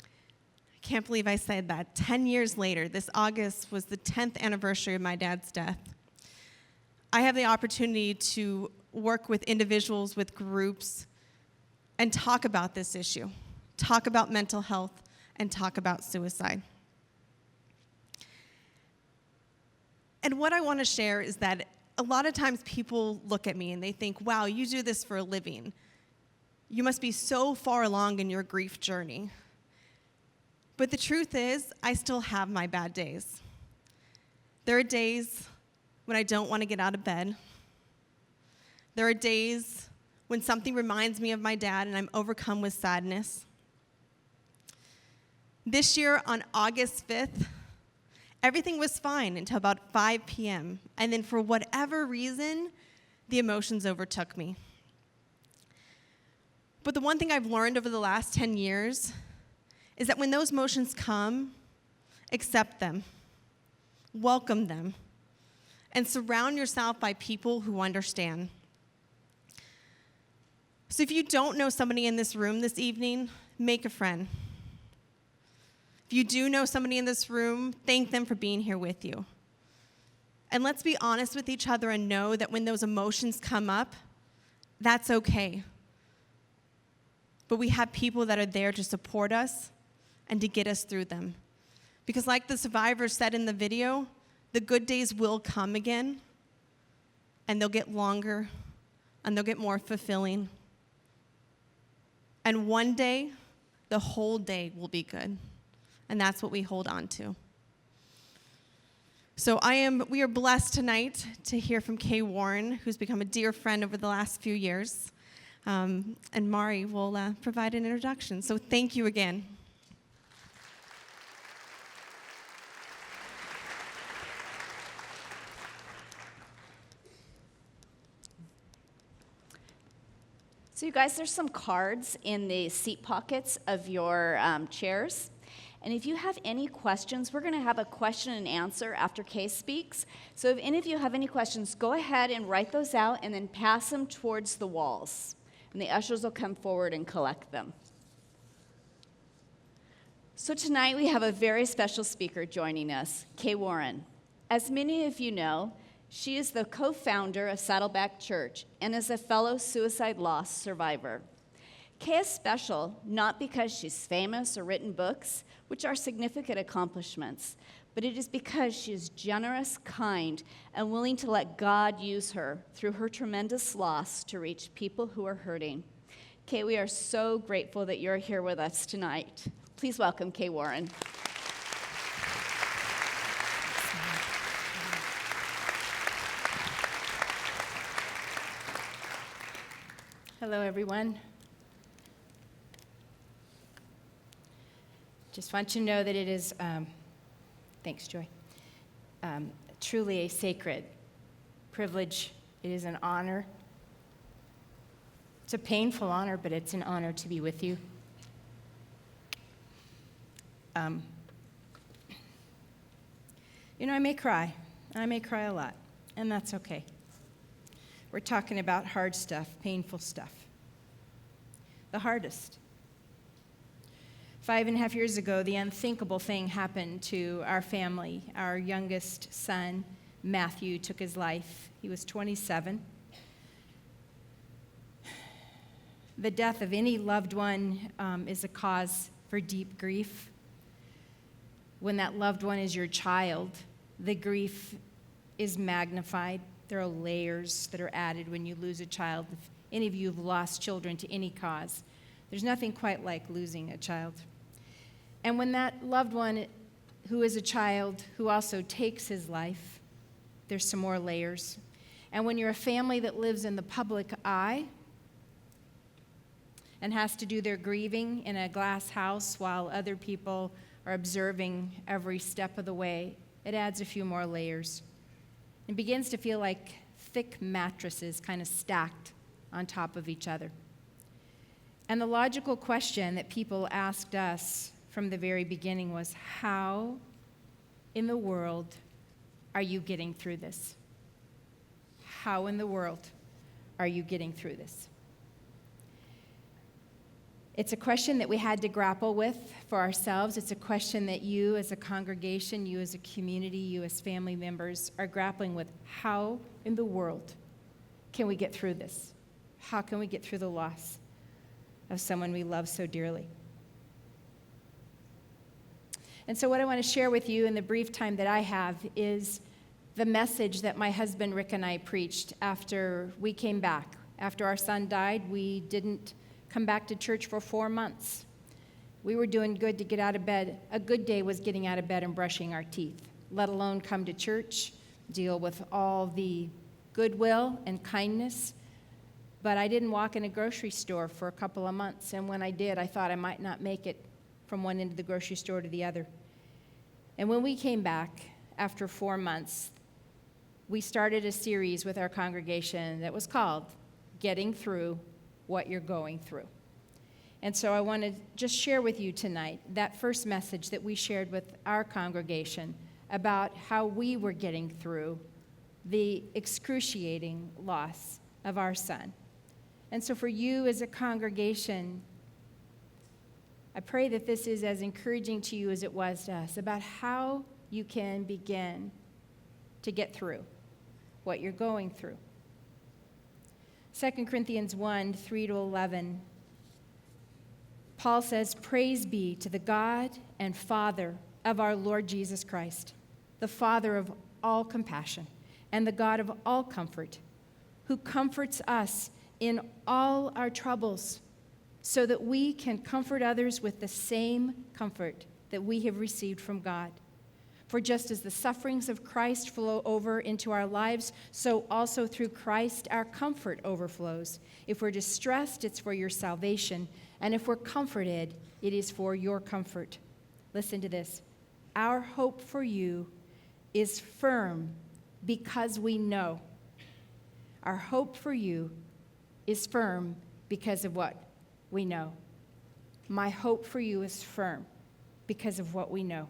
I can't believe I said that, 10 years later, this August was the 10th anniversary of my dad's death. I have the opportunity to work with individuals, with groups, and talk about this issue, talk about mental health, and talk about suicide. And what I want to share is that a lot of times people look at me and they think, wow, you do this for a living. You must be so far along in your grief journey. But the truth is, I still have my bad days. There are days when I don't want to get out of bed. There are days when something reminds me of my dad and I'm overcome with sadness. This year on August 5th, everything was fine until about 5 p.m. And then for whatever reason, the emotions overtook me. But the one thing I've learned over the last 10 years is that when those emotions come, accept them, welcome them, and surround yourself by people who understand. So if you don't know somebody in this room this evening, make a friend. If you do know somebody in this room, thank them for being here with you. And let's be honest with each other and know that when those emotions come up, that's okay. But we have people that are there to support us and to get us through them. Because like the survivor said in the video, the good days will come again, and they'll get longer, and they'll get more fulfilling. And one day, the whole day will be good. And that's what we hold on to. So we are blessed tonight to hear from Kay Warren, who's become a dear friend over the last few years. And Mari will provide an introduction. So thank you again. So you guys, there's some cards in the seat pockets of your chairs. And if you have any questions, we're going to have a question and answer after Kay speaks. So if any of you have any questions, go ahead and write those out and then pass them towards the walls. And the ushers will come forward and collect them. So tonight we have a very special speaker joining us, Kay Warren. As many of you know, she is the co-founder of Saddleback Church and is a fellow suicide loss survivor. Kay is special not because she's famous or written books, which are significant accomplishments, but it is because she is generous, kind, and willing to let God use her through her tremendous loss to reach people who are hurting. Kay, we are so grateful that you're here with us tonight. Please welcome Kay Warren. Hello, everyone. Just want you to know that it is, thanks, Joy, truly a sacred privilege. It is an honor. It's a painful honor, but it's an honor to be with you. I may cry. I may cry a lot, and that's okay. We're talking about hard stuff, painful stuff. The hardest. 5.5 years ago, the unthinkable thing happened to our family. Our youngest son, Matthew, took his life. He was 27. The death of any loved one is a cause for deep grief. When that loved one is your child, the grief is magnified. There are layers that are added when you lose a child. If any of you have lost children to any cause, there's nothing quite like losing a child. And when that loved one who is a child who also takes his life, there's some more layers. And when you're a family that lives in the public eye and has to do their grieving in a glass house while other people are observing every step of the way, it adds a few more layers. It begins to feel like thick mattresses kind of stacked on top of each other. And the logical question that people asked us from the very beginning was, how in the world are you getting through this? How in the world are you getting through this? It's a question that we had to grapple with for ourselves. It's a question that you as a congregation, you as a community, you as family members are grappling with. How in the world can we get through this? How can we get through the loss of someone we love so dearly? And so what I want to share with you in the brief time that I have is the message that my husband Rick and I preached after we came back. After our son died, we didn't come back to church for 4 months. We were doing good to get out of bed. A good day was getting out of bed and brushing our teeth, let alone come to church, deal with all the goodwill and kindness. But I didn't walk in a grocery store for a couple of months, and when I did, I thought I might not make it from one end of the grocery store to the other. And when we came back after 4 months, we started a series with our congregation that was called Getting Through What You're Going Through. And so I want to just share with you tonight that first message that we shared with our congregation about how we were getting through the excruciating loss of our son. And so for you as a congregation, I pray that this is as encouraging to you as it was to us about how you can begin to get through what you're going through. 2 Corinthians 1, 3-11, Paul says, "Praise be to the God and Father of our Lord Jesus Christ, the Father of all compassion and the God of all comfort, who comforts us in all our troubles, so that we can comfort others with the same comfort that we have received from God. For just as the sufferings of Christ flow over into our lives, so also through Christ our comfort overflows. If we're distressed, it's for your salvation, and if we're comforted, it is for your comfort." Listen to this. Our hope for you is firm because we know. Our hope for you is firm because of what we know. My hope for you is firm because of what we know.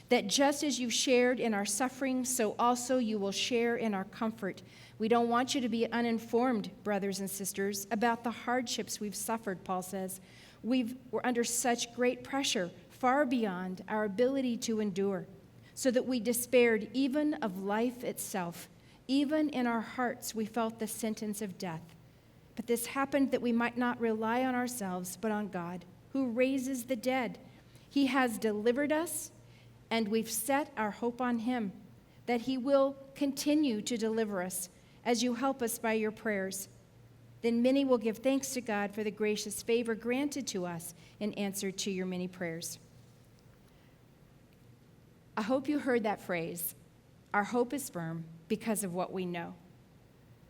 That just as you shared in our suffering, so also you will share in our comfort. We don't want you to be uninformed, brothers and sisters, about the hardships we've suffered, Paul says. We're under such great pressure, far beyond our ability to endure, so that we despaired even of life itself. Even in our hearts, we felt the sentence of death. But this happened that we might not rely on ourselves, but on God, who raises the dead. He has delivered us, and we've set our hope on him, that he will continue to deliver us as you help us by your prayers. Then many will give thanks to God for the gracious favor granted to us in answer to your many prayers. I hope you heard that phrase. Our hope is firm because of what we know.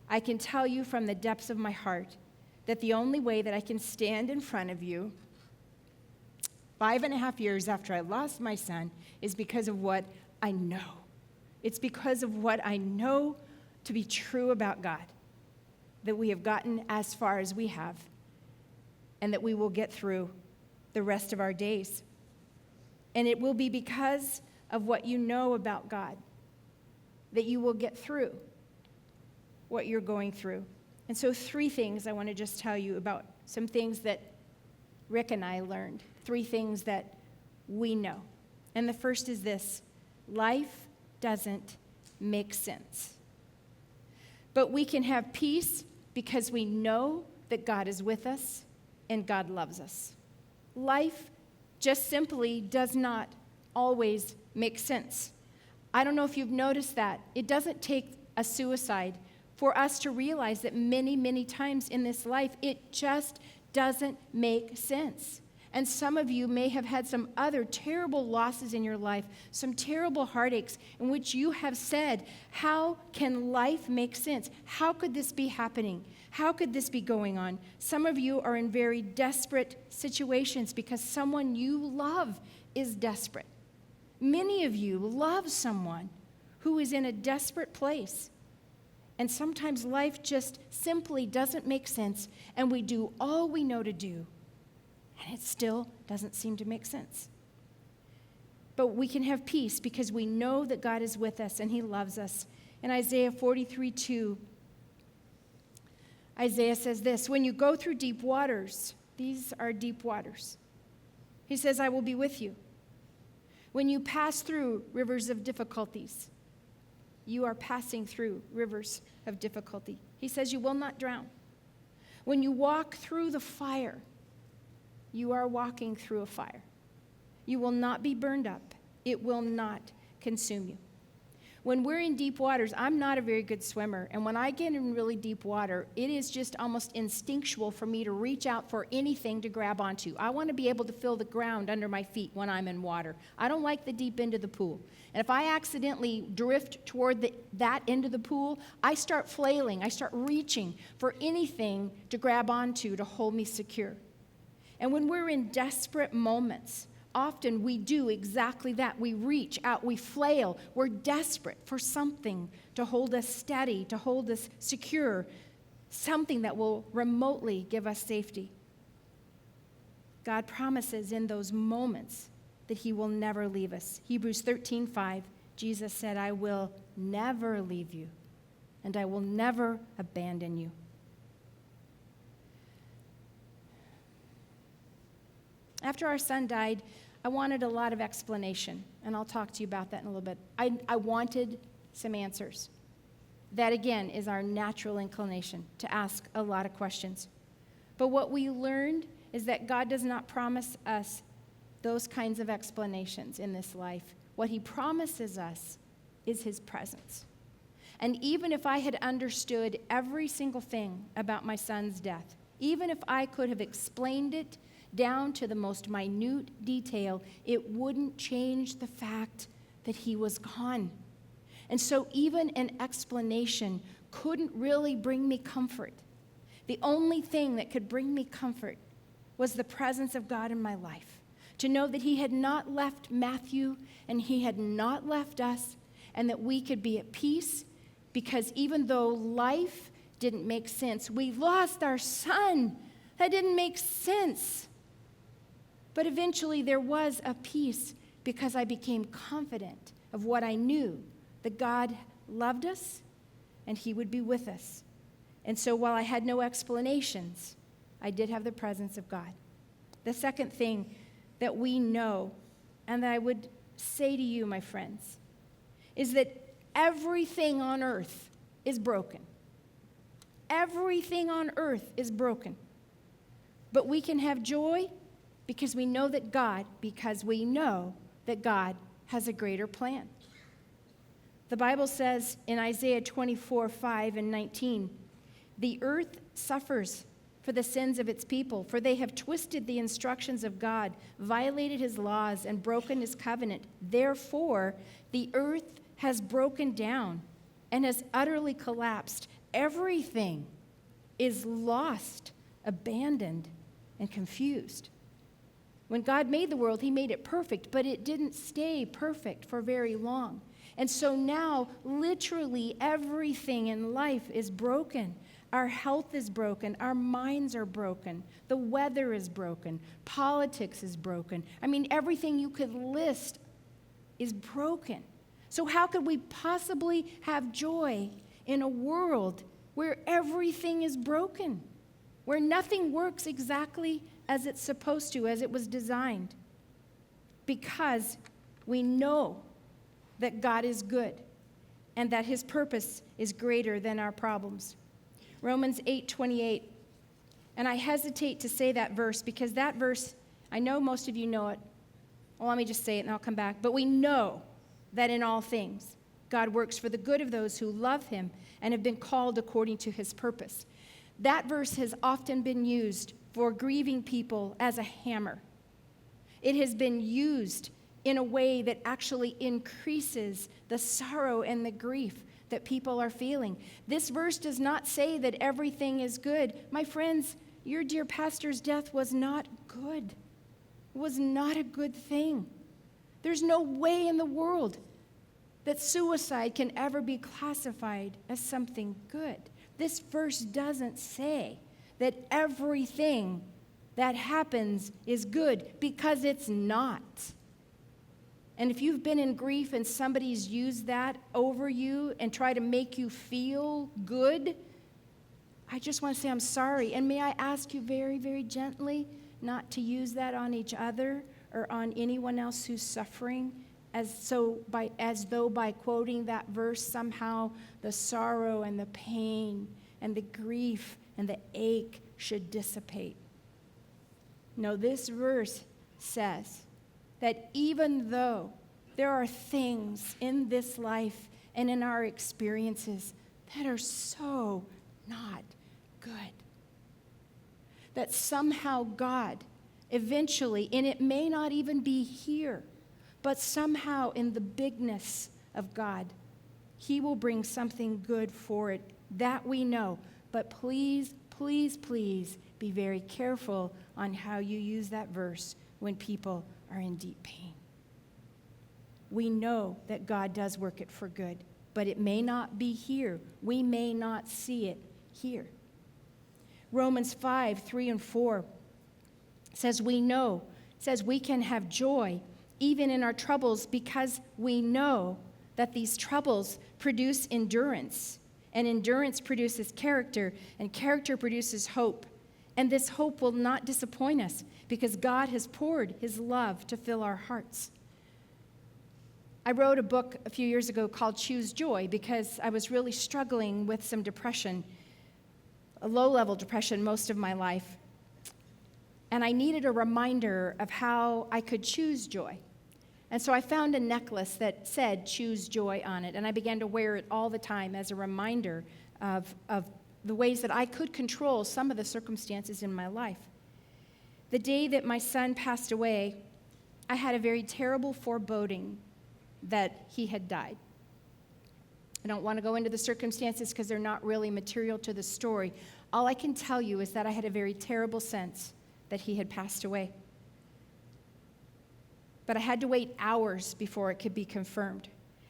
I can tell you from the depths of my heart that the only way that I can stand in front of you 5.5 years after I lost my son is because of what I know. It's because of what I know to be true about God, that we have gotten as far as we have, and that we will get through the rest of our days. And it will be because of what you know about God that you will get through what you're going through. And so 3 things I want to just tell you about some things that Rick and I learned, 3 things that we know. And the first is this: life doesn't make sense. But we can have peace because we know that God is with us and God loves us. Life just simply does not always make sense. I don't know if you've noticed that. It doesn't take a suicide for us to realize that many, many times in this life, it just doesn't make sense. And some of you may have had some other terrible losses in your life, some terrible heartaches in which you have said, how can life make sense? How could this be happening? How could this be going on? Some of you are in very desperate situations because someone you love is desperate. Many of you love someone who is in a desperate place. And sometimes life just simply doesn't make sense, and we do all we know to do, and it still doesn't seem to make sense. But we can have peace because we know that God is with us and he loves us. In Isaiah 43:2, Isaiah says this: when you go through deep waters, these are deep waters, he says, I will be with you. When you pass through rivers of difficulties, you are passing through rivers of difficulty. He says you will not drown. When you walk through the fire, you are walking through a fire. You will not be burned up. It will not consume you. When we're in deep waters, I'm not a very good swimmer, and when I get in really deep water, it is just almost instinctual for me to reach out for anything to grab onto. I want to be able to feel the ground under my feet when I'm in water. I don't like the deep end of the pool. And if I accidentally drift toward that end of the pool, I start flailing. I start reaching for anything to grab onto to hold me secure. And when we're in desperate moments, often we do exactly that. We reach out, we flail. We're desperate for something to hold us steady, to hold us secure, something that will remotely give us safety. God promises in those moments that he will never leave us. Hebrews 13:5, Jesus said, I will never leave you, and I will never abandon you. After our son died, I wanted a lot of explanation, and I'll talk to you about that in a little bit. I wanted some answers. That, again, is our natural inclination, to ask a lot of questions. But what we learned is that God does not promise us those kinds of explanations in this life. What he promises us is his presence. And even if I had understood every single thing about my son's death, even if I could have explained it down to the most minute detail, it wouldn't change the fact that he was gone. And so even an explanation couldn't really bring me comfort. The only thing that could bring me comfort was the presence of God in my life. To know that he had not left Matthew and he had not left us, and that we could be at peace, because even though life didn't make sense, we lost our son. That didn't make sense. But eventually there was a peace because I became confident of what I knew, that God loved us and he would be with us. And so while I had no explanations, I did have the presence of God. The second thing that we know, and that I would say to you, my friends, is that everything on earth is broken. Everything on earth is broken. But we can have joy because we know that God has a greater plan. The Bible says in Isaiah 24:5 and 19, the earth suffers for the sins of its people, for they have twisted the instructions of God, violated his laws, and broken his covenant. Therefore, the earth has broken down and has utterly collapsed. Everything is lost, abandoned, and confused. When God made the world, he made it perfect, but it didn't stay perfect for very long. And so now, literally everything in life is broken. Our health is broken. Our minds are broken. The weather is broken. Politics is broken. I mean, everything you could list is broken. So how could we possibly have joy in a world where everything is broken, where nothing works exactly as it's supposed to, as it was designed? Because we know that God is good and that his purpose is greater than our problems. Romans 8:28, and I hesitate to say that verse because that verse, I know most of you know it. Well, let me just say it and I'll come back. But we know that in all things, God works for the good of those who love him and have been called according to his purpose. That verse has often been used for grieving people as a hammer. It has been used in a way that actually increases the sorrow and the grief that people are feeling. This verse does not say that everything is good. My friends, your dear pastor's death was not good. It was not a good thing. There's no way in the world that suicide can ever be classified as something good. This verse doesn't say that everything that happens is good, because it's not. And if you've been in grief and somebody's used that over you and try to make you feel good, I just want to say I'm sorry. And may I ask you very, very gently not to use that on each other or on anyone else who's suffering, as though by quoting that verse somehow the sorrow and the pain and the grief and the ache should dissipate. No, this verse says that even though there are things in this life and in our experiences that are so not good, that somehow God eventually, and it may not even be here, but somehow in the bigness of God, he will bring something good for it. That we know. But please, please, please be very careful on how you use that verse when people are in deep pain. We know that God does work it for good, but it may not be here. We may not see it here. Romans 5:3-4 says we can have joy even in our troubles, because we know that these troubles produce endurance, and endurance produces character, and character produces hope, And this hope will not disappoint us because God has poured his love to fill our hearts. I wrote a book a few years ago called Choose Joy because I was really struggling with some depression, a low-level depression most of my life. And I needed a reminder of how I could choose joy. And so I found a necklace that said Choose Joy on it, and I began to wear it all the time as a reminder of the ways that I could control some of the circumstances in my life. The day that my son passed away, I had a very terrible foreboding that he had died. I don't want to go into the circumstances because they're not really material to the story. All I can tell you is that I had a very terrible sense that he had passed away. But I had to wait hours before it could be confirmed.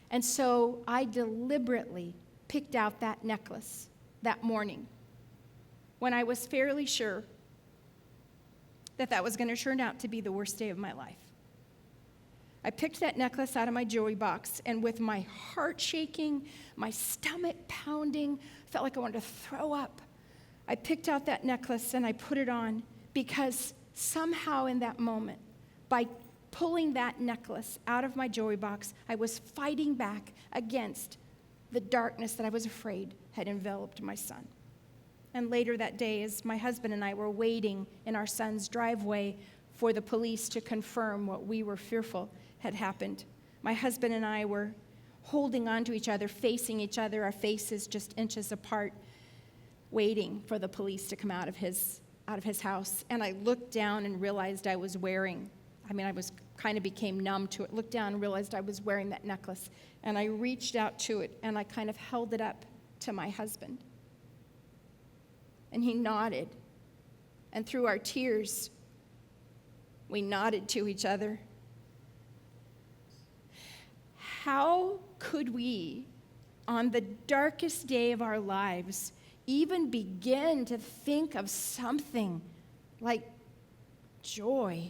And so I deliberately picked out that necklace that morning when I was fairly sure that that was going to turn out to be the worst day of my life. I picked that necklace out of my jewelry box, and with my heart shaking, my stomach pounding, felt like I wanted to throw up. I picked out that necklace and I put it on because somehow in that moment, by pulling that necklace out of my jewelry box, I was fighting back against the darkness that I was afraid had enveloped my son. And later that day, as my husband and I were waiting in our son's driveway for the police to confirm what we were fearful had happened, my husband and I were holding on to each other, facing each other, our faces just inches apart, waiting for the police to come out of his house. And I looked down and realized I became numb to it. Looked down and realized I was wearing that necklace. And I reached out to it and I kind of held it up to my husband. And he nodded. And through our tears, we nodded to each other. How could we, on the darkest day of our lives, even begin to think of something like joy?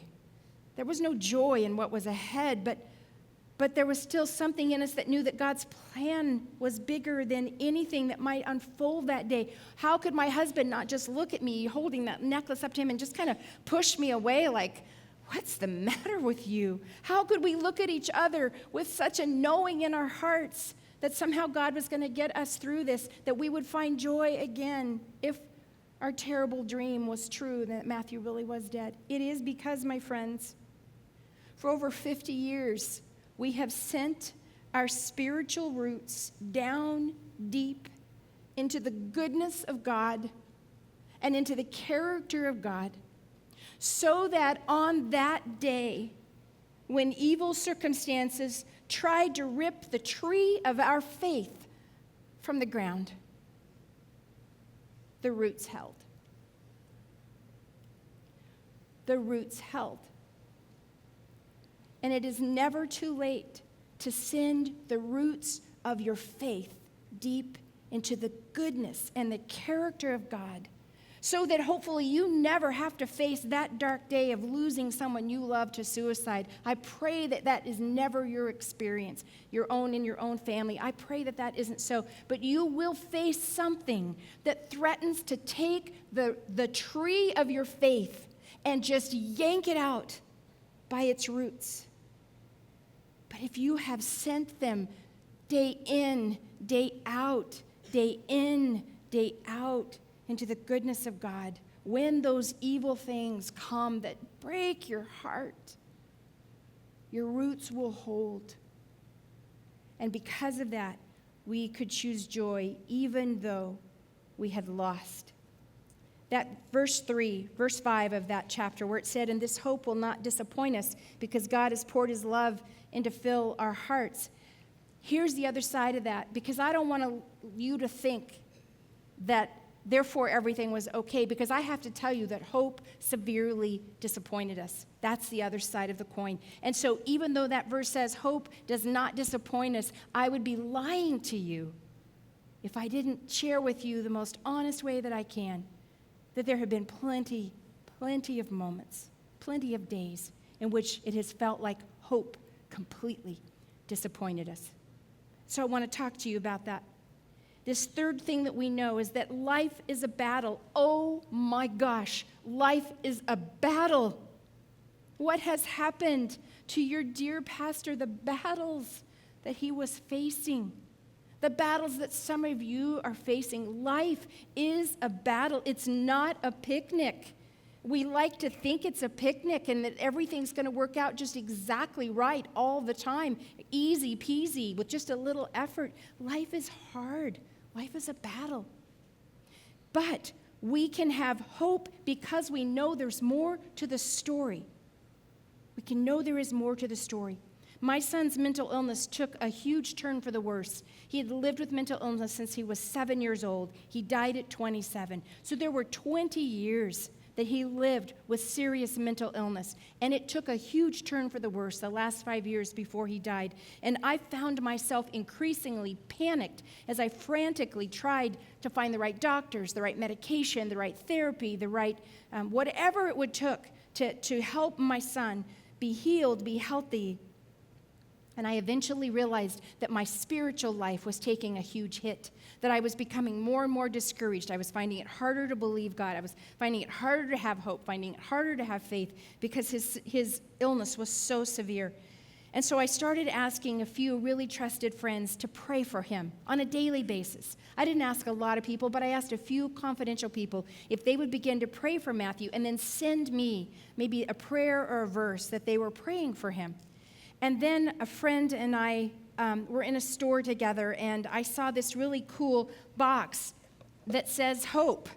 There was no joy in what was ahead, but there was still something in us that knew that God's plan was bigger than anything that might unfold that day. How could my husband not just look at me holding that necklace up to him and just kind of push me away like, what's the matter with you? How could we look at each other with such a knowing in our hearts that somehow God was going to get us through this, that we would find joy again if our terrible dream was true, that Matthew really was dead? It is because, my friends, for over 50 years, we have sent our spiritual roots down deep into the goodness of God and into the character of God, so that on that day, when evil circumstances tried to rip the tree of our faith from the ground, the roots held. The roots held. And it is never too late to send the roots of your faith deep into the goodness and the character of God, so that hopefully you never have to face that dark day of losing someone you love to suicide. I pray that that is never your experience, your own in your own family. I pray that that isn't so. But you will face something that threatens to take the tree of your faith and just yank it out by its roots. But if you have sent them day in, day out, day in, day out, into the goodness of God, when those evil things come that break your heart, your roots will hold. And because of that, we could choose joy even though we had lost. That verse 5 of that chapter, where it said, "And this hope will not disappoint us because God has poured his love in to fill our hearts." Here's the other side of that, because I don't want you to think that therefore everything was okay, because I have to tell you that hope severely disappointed us. That's the other side of the coin. And so even though that verse says hope does not disappoint us, I would be lying to you if I didn't share with you the most honest way that I can, that there have been plenty of moments, plenty of days in which it has felt like hope completely disappointed us. So I want to talk to you about that. this third thing that we know is that life is a battle. Oh my gosh, life is a battle. What has happened to your dear pastor? The battles that he was facing, the battles that some of you are facing. Life is a battle. It's not a picnic. We like to think it's a picnic and that everything's going to work out just exactly right all the time, easy peasy, with just a little effort. Life is hard. Life is a battle. But we can have hope because we know there's more to the story. We can know there is more to the story. My son's mental illness took a huge turn for the worse. He had lived with mental illness since he was 7 years old. He died at 27. So there were 20 years that he lived with serious mental illness. And it took a huge turn for the worse the last 5 years before he died. And I found myself increasingly panicked as I frantically tried to find the right doctors, the right medication, the right therapy, the right whatever it would took to help my son be healed, be healthy. And I eventually realized that my spiritual life was taking a huge hit, that I was becoming more and more discouraged. I was finding it harder to believe God. I was finding it harder to have hope, finding it harder to have faith because his illness was so severe. And so I started asking a few really trusted friends to pray for him on a daily basis. I didn't ask a lot of people, but I asked a few confidential people if they would begin to pray for Matthew and then send me maybe a prayer or a verse that they were praying for him. And then a friend and I were in a store together, and I saw this really cool box that says hope,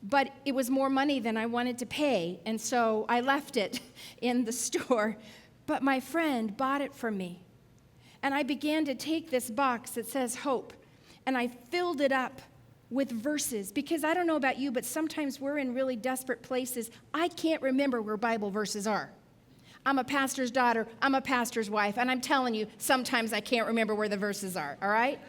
but it was more money than I wanted to pay, and so I left it in the store. But my friend bought it for me, and I began to take this box that says hope, and I filled it up with verses, because I don't know about you, but sometimes we're in really desperate places. I can't remember where Bible verses are. I'm a pastor's daughter, I'm a pastor's wife, and I'm telling you, sometimes I can't remember where the verses are, all right?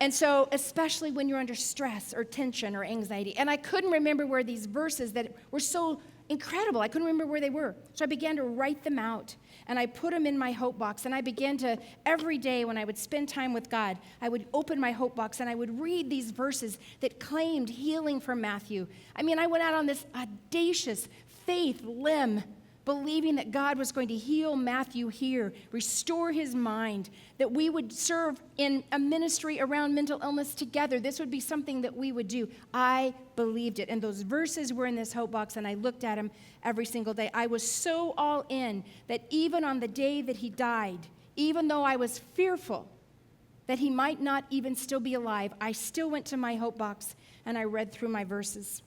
And so, especially when you're under stress or tension or anxiety, and I couldn't remember where these verses that were so incredible, I couldn't remember where they were. So I began to write them out, and I put them in my hope box, and I began to, every day when I would spend time with God, I would open my hope box, and I would read these verses that claimed healing for Matthew. I mean, I went out on this audacious faith limb, believing that God was going to heal Matthew here, restore his mind, that we would serve in a ministry around mental illness together. This would be something that we would do. I believed it. And those verses were in this hope box, and I looked at them every single day. I was so all in that even on the day that he died, even though I was fearful that he might not even still be alive, I still went to my hope box and I read through my verses.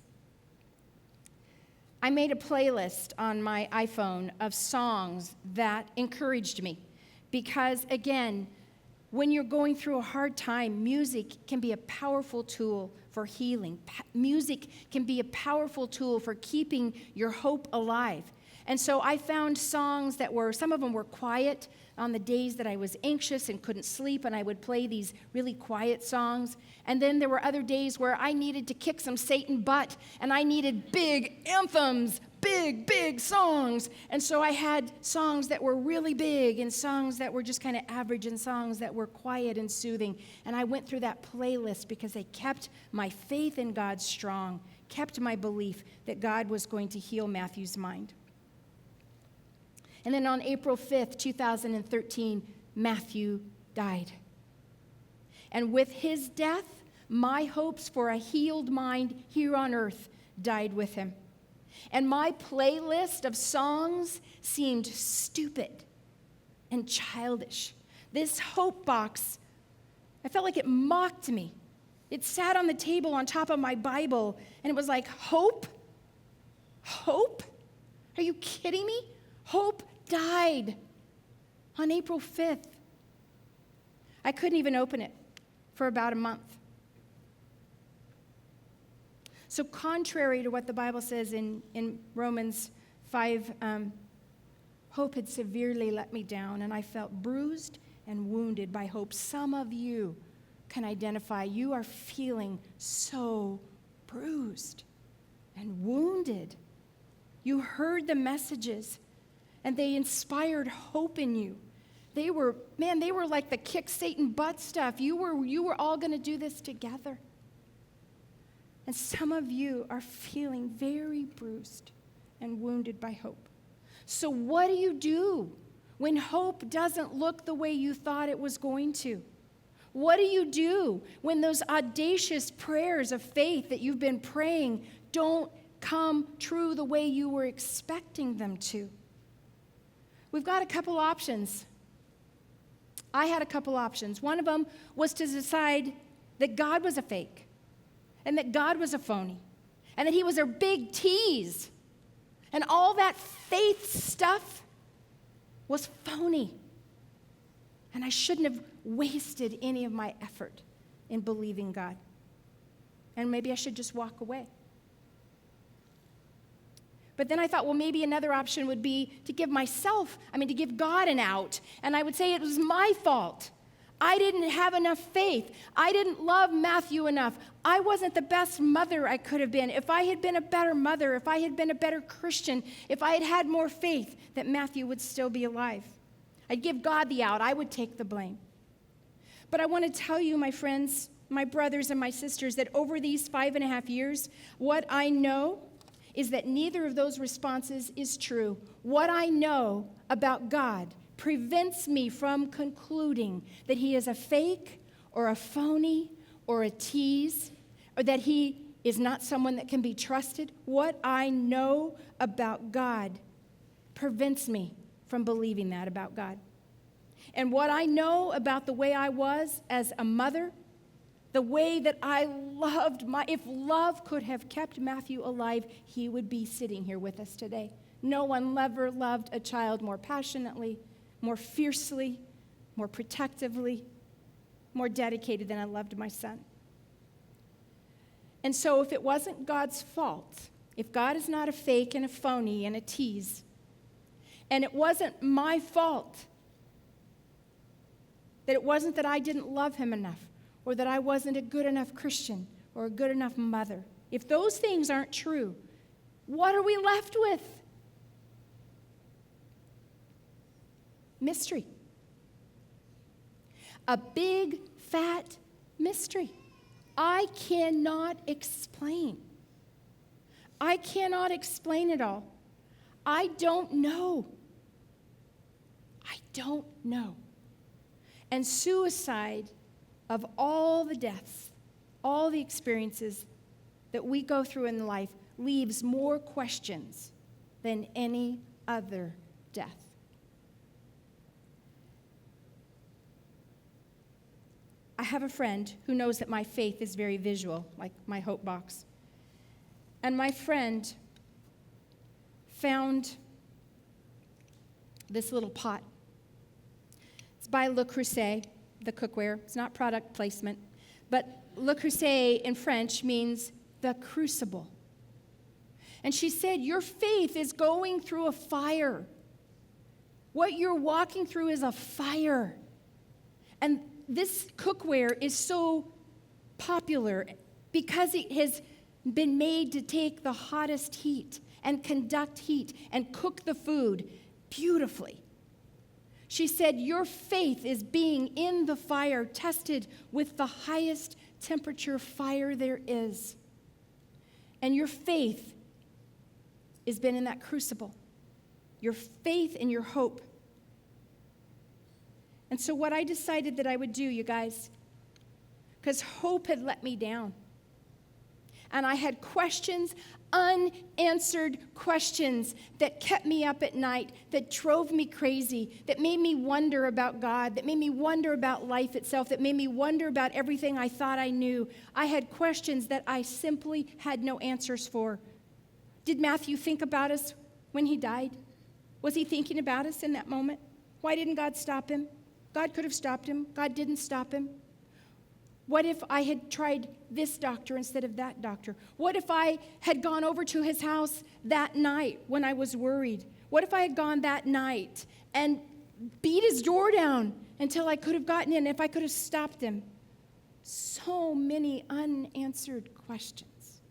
I made a playlist on my iPhone of songs that encouraged me because, again, when you're going through a hard time, music can be a powerful tool for healing. Music can be a powerful tool for keeping your hope alive. And so I found songs that some of them were quiet on the days that I was anxious and couldn't sleep, and I would play these really quiet songs. And then there were other days where I needed to kick some Satan butt, and I needed big anthems, big songs. And so I had songs that were really big and songs that were just kind of average and songs that were quiet and soothing. And I went through that playlist because they kept my faith in God strong, kept my belief that God was going to heal Matthew's mind. And then on April 5th, 2013, Matthew died. And with his death, my hopes for a healed mind here on earth died with him. And my playlist of songs seemed stupid and childish. This hope box, I felt like it mocked me. It sat on the table on top of my Bible, and it was like, hope? Hope? Are you kidding me? Hope died on April 5th. I couldn't even open it for about a month. So contrary to what the Bible says in Romans 5, hope had severely let me down, and I felt bruised and wounded by hope. Some of you can identify you are feeling so bruised and wounded. You heard the messages, and they inspired hope in you. They were like the kick Satan butt stuff. You were all going to do this together. And some of you are feeling very bruised and wounded by hope. So what do you do when hope doesn't look the way you thought it was going to? What do you do when those audacious prayers of faith that you've been praying don't come true the way you were expecting them to? We've got a couple options. I had a couple options. One of them was to decide that God was a fake and that God was a phony and that he was a big tease and all that faith stuff was phony. And I shouldn't have wasted any of my effort in believing God. And maybe I should just walk away. But then I thought, well, maybe another option would be to give God an out. And I would say it was my fault. I didn't have enough faith. I didn't love Matthew enough. I wasn't the best mother I could have been. If I had been a better mother, if I had been a better Christian, if I had had more faith, that Matthew would still be alive. I'd give God the out. I would take the blame. But I want to tell you, my friends, my brothers and my sisters, that over these 5.5 years, what I know is that neither of those responses is true. What I know about God prevents me from concluding that he is a fake or a phony or a tease, or that he is not someone that can be trusted. What I know about God prevents me from believing that about God. And what I know about the way I was as a mother, the way that I loved if love could have kept Matthew alive, he would be sitting here with us today. No one ever loved a child more passionately, more fiercely, more protectively, more dedicated than I loved my son. And so if it wasn't God's fault, if God is not a fake and a phony and a tease, and it wasn't my fault, that it wasn't that I didn't love him enough, or that I wasn't a good enough Christian or a good enough mother, if those things aren't true, what are we left with? Mystery. A big, fat mystery. I cannot explain. I cannot explain it all. I don't know. I don't know. And suicide, of all the deaths, all the experiences that we go through in life, leaves more questions than any other death. I have a friend who knows that my faith is very visual, like my hope box. And my friend found this little pot. It's by Le Creuset, the cookware. It's not product placement. But Le Creuset in French means the crucible. And she said, your faith is going through a fire. What you're walking through is a fire. And this cookware is so popular because it has been made to take the hottest heat and conduct heat and cook the food beautifully. She said, your faith is being in the fire, tested with the highest temperature fire there is. And your faith has been in that crucible. Your faith and your hope. And so what I decided that I would do, you guys, because hope had let me down. And I had questions, unanswered questions that kept me up at night, that drove me crazy, that made me wonder about God, that made me wonder about life itself, that made me wonder about everything I thought I knew. I had questions that I simply had no answers for. Did Matthew think about us when he died? Was he thinking about us in that moment? Why didn't God stop him? God could have stopped him. God didn't stop him. What if I had tried this doctor instead of that doctor? What if I had gone over to his house that night when I was worried? What if I had gone that night and beat his door down until I could have gotten in, if I could have stopped him? So many unanswered questions.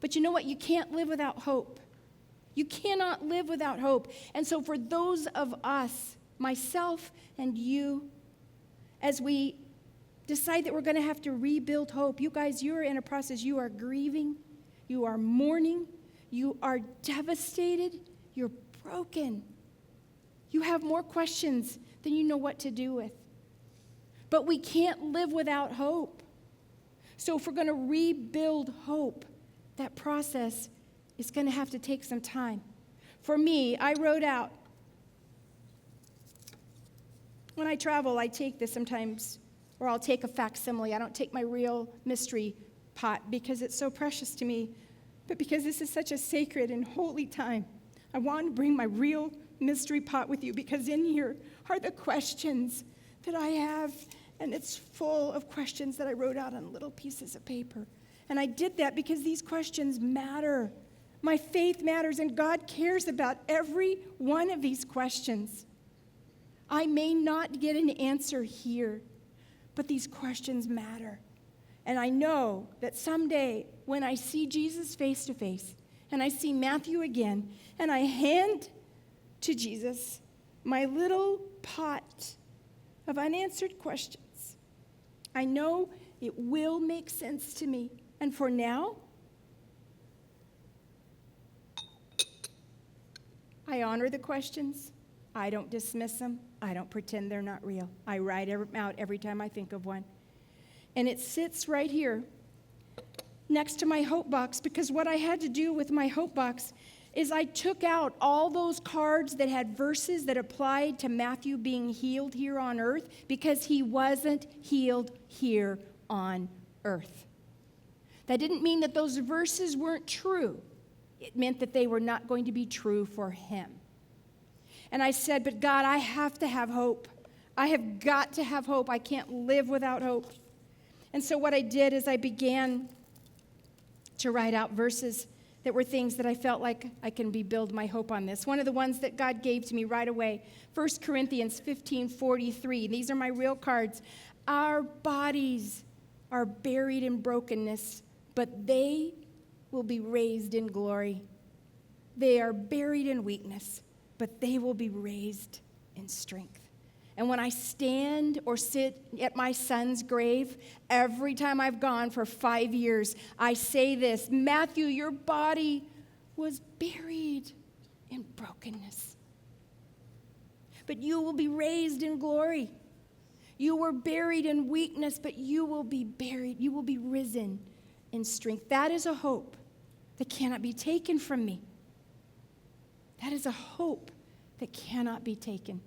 But you know what? You can't live without hope. You cannot live without hope. And so for those of us myself and you, as we decide that we're going to have to rebuild hope. You guys, you are in a process. You are grieving. You are mourning. You are devastated. You're broken. You have more questions than you know what to do with. But we can't live without hope. So if we're going to rebuild hope, that process is going to have to take some time. For me, I wrote out, when I travel, I take this sometimes, or I'll take a facsimile. I don't take my real mystery pot because it's so precious to me, but because this is such a sacred and holy time. I want to bring my real mystery pot with you because in here are the questions that I have, and it's full of questions that I wrote out on little pieces of paper. And I did that because these questions matter. My faith matters, and God cares about every one of these questions. I may not get an answer here, but these questions matter. And I know that someday when I see Jesus face to face, and I see Matthew again, and I hand to Jesus my little pot of unanswered questions, I know it will make sense to me. And for now, I honor the questions. I don't dismiss them. I don't pretend they're not real. I write them out every time I think of one. And it sits right here next to my hope box, because what I had to do with my hope box is I took out all those cards that had verses that applied to Matthew being healed here on earth, because he wasn't healed here on earth. That didn't mean that those verses weren't true. It meant that they were not going to be true for him. And I said, but God, I have to have hope. I have got to have hope. I can't live without hope. And so what I did is I began to write out verses that were things that I felt like I can rebuild my hope on this. One of the ones that God gave to me right away, 1 Corinthians 15:43. These are my real cards. Our bodies are buried in brokenness, but they will be raised in glory. They are buried in weakness, but they will be raised in strength. And when I stand or sit at my son's grave, every time I've gone for 5 years, I say this: Matthew, your body was buried in brokenness, but you will be raised in glory. You were buried in weakness, but you will be buried. You will be risen in strength. That is a hope that cannot be taken from me. That is a hope that cannot be taken.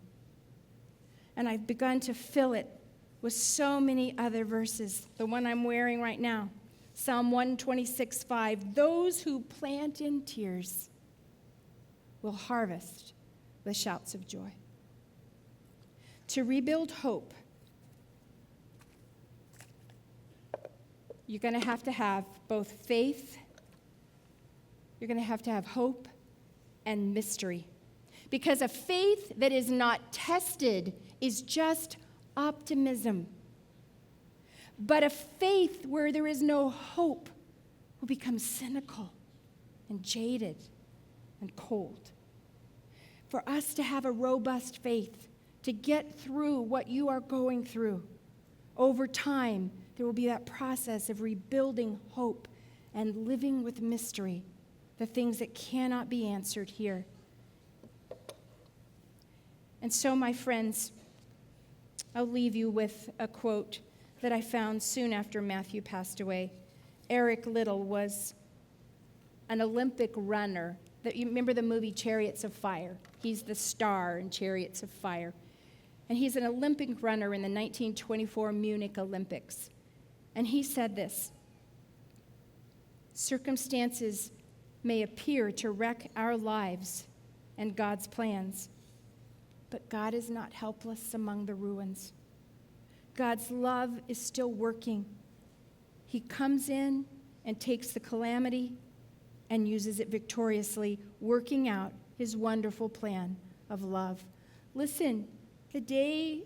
And I've begun to fill it with so many other verses. The one I'm wearing right now, Psalm 126:5. Those who plant in tears will harvest with shouts of joy. To rebuild hope, you're going to have both faith, you're going to have hope, and mystery. Because a faith that is not tested is just optimism. But a faith where there is no hope will become cynical and jaded and cold. For us to have a robust faith, to get through what you are going through, over time, there will be that process of rebuilding hope and living with mystery, the things that cannot be answered here. And so, my friends, I'll leave you with a quote that I found soon after Matthew passed away. Eric Liddell was an Olympic runner. You remember the movie Chariots of Fire? He's the star in Chariots of Fire. And he's an Olympic runner in the 1924 Munich Olympics. And he said this: circumstances may appear to wreck our lives and God's plans, but God is not helpless among the ruins. God's love is still working. He comes in and takes the calamity and uses it victoriously, working out his wonderful plan of love. Listen, the day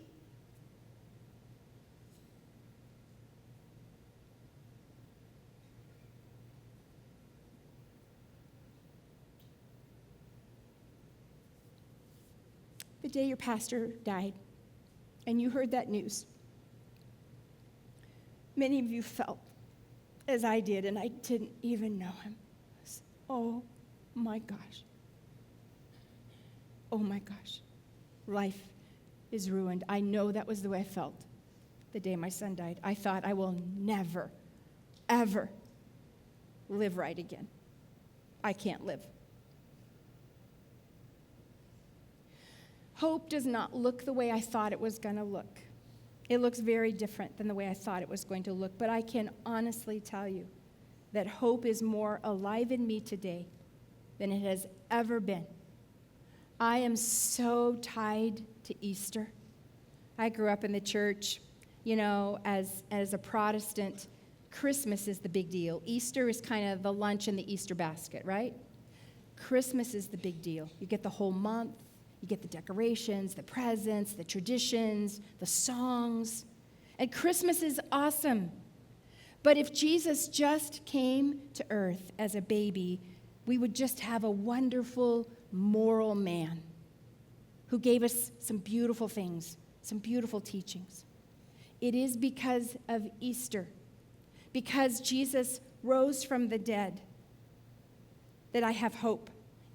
the day your pastor died and you heard that news, many of you felt as I did, and I didn't even know him. Oh my gosh. Oh my gosh. Life is ruined. I know that was the way I felt the day my son died. I thought I will never, ever live right again. I can't live. Hope does not look the way I thought it was going to look. It looks very different than the way I thought it was going to look, but I can honestly tell you that hope is more alive in me today than it has ever been. I am so tied to Easter. I grew up in the church, as a Protestant. Christmas is the big deal. Easter is kind of the lunch in the Easter basket, right? Christmas is the big deal. You get the whole month. You get the decorations, the presents, the traditions, the songs. And Christmas is awesome. But if Jesus just came to earth as a baby, we would just have a wonderful, moral man who gave us some beautiful things, some beautiful teachings. It is because of Easter, because Jesus rose from the dead, that I have hope.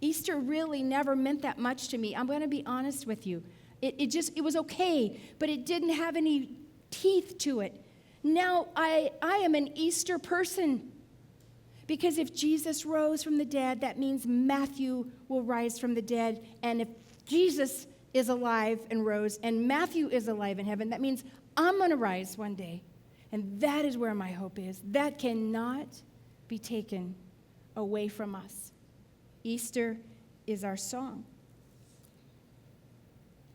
Easter really never meant that much to me. I'm going to be honest with you. It was okay, but it didn't have any teeth to it. Now I am an Easter person, because if Jesus rose from the dead, that means Matthew will rise from the dead. And if Jesus is alive and rose, and Matthew is alive in heaven, that means I'm going to rise one day. And that is where my hope is. That cannot be taken away from us. Easter is our song.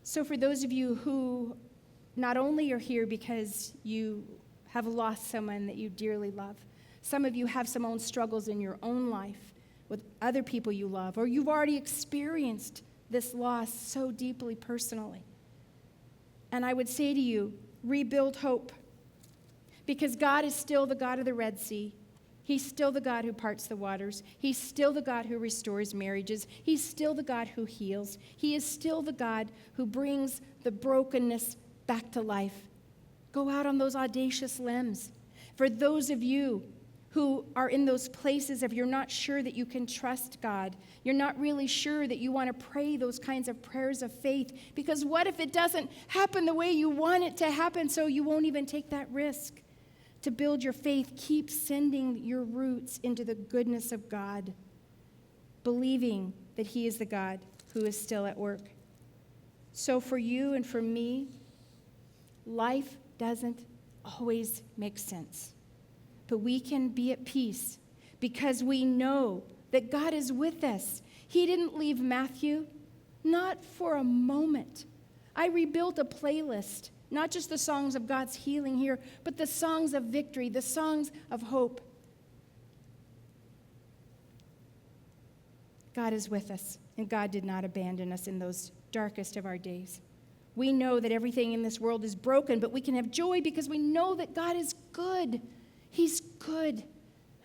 So for those of you who not only are here because you have lost someone that you dearly love, some of you have some own struggles in your own life with other people you love, or you've already experienced this loss so deeply personally. And I would say to you, rebuild hope, because God is still the God of the Red Sea. He's still the God who parts the waters. He's still the God who restores marriages. He's still the God who heals. He is still the God who brings the brokenness back to life. Go out on those audacious limbs. For those of you who are in those places if you're not sure that you can trust God, you're not really sure that you want to pray those kinds of prayers of faith, because what if it doesn't happen the way you want it to happen, so you won't even take that risk? To build your faith, keep sending your roots into the goodness of God, believing that He is the God who is still at work. So for you and for me, life doesn't always make sense. But we can be at peace because we know that God is with us. He didn't leave Matthew, not for a moment. I rebuilt a playlist. Not just the songs of God's healing here, but the songs of victory, the songs of hope. God is with us, and God did not abandon us in those darkest of our days. We know that everything in this world is broken, but we can have joy because we know that God is good. He's good,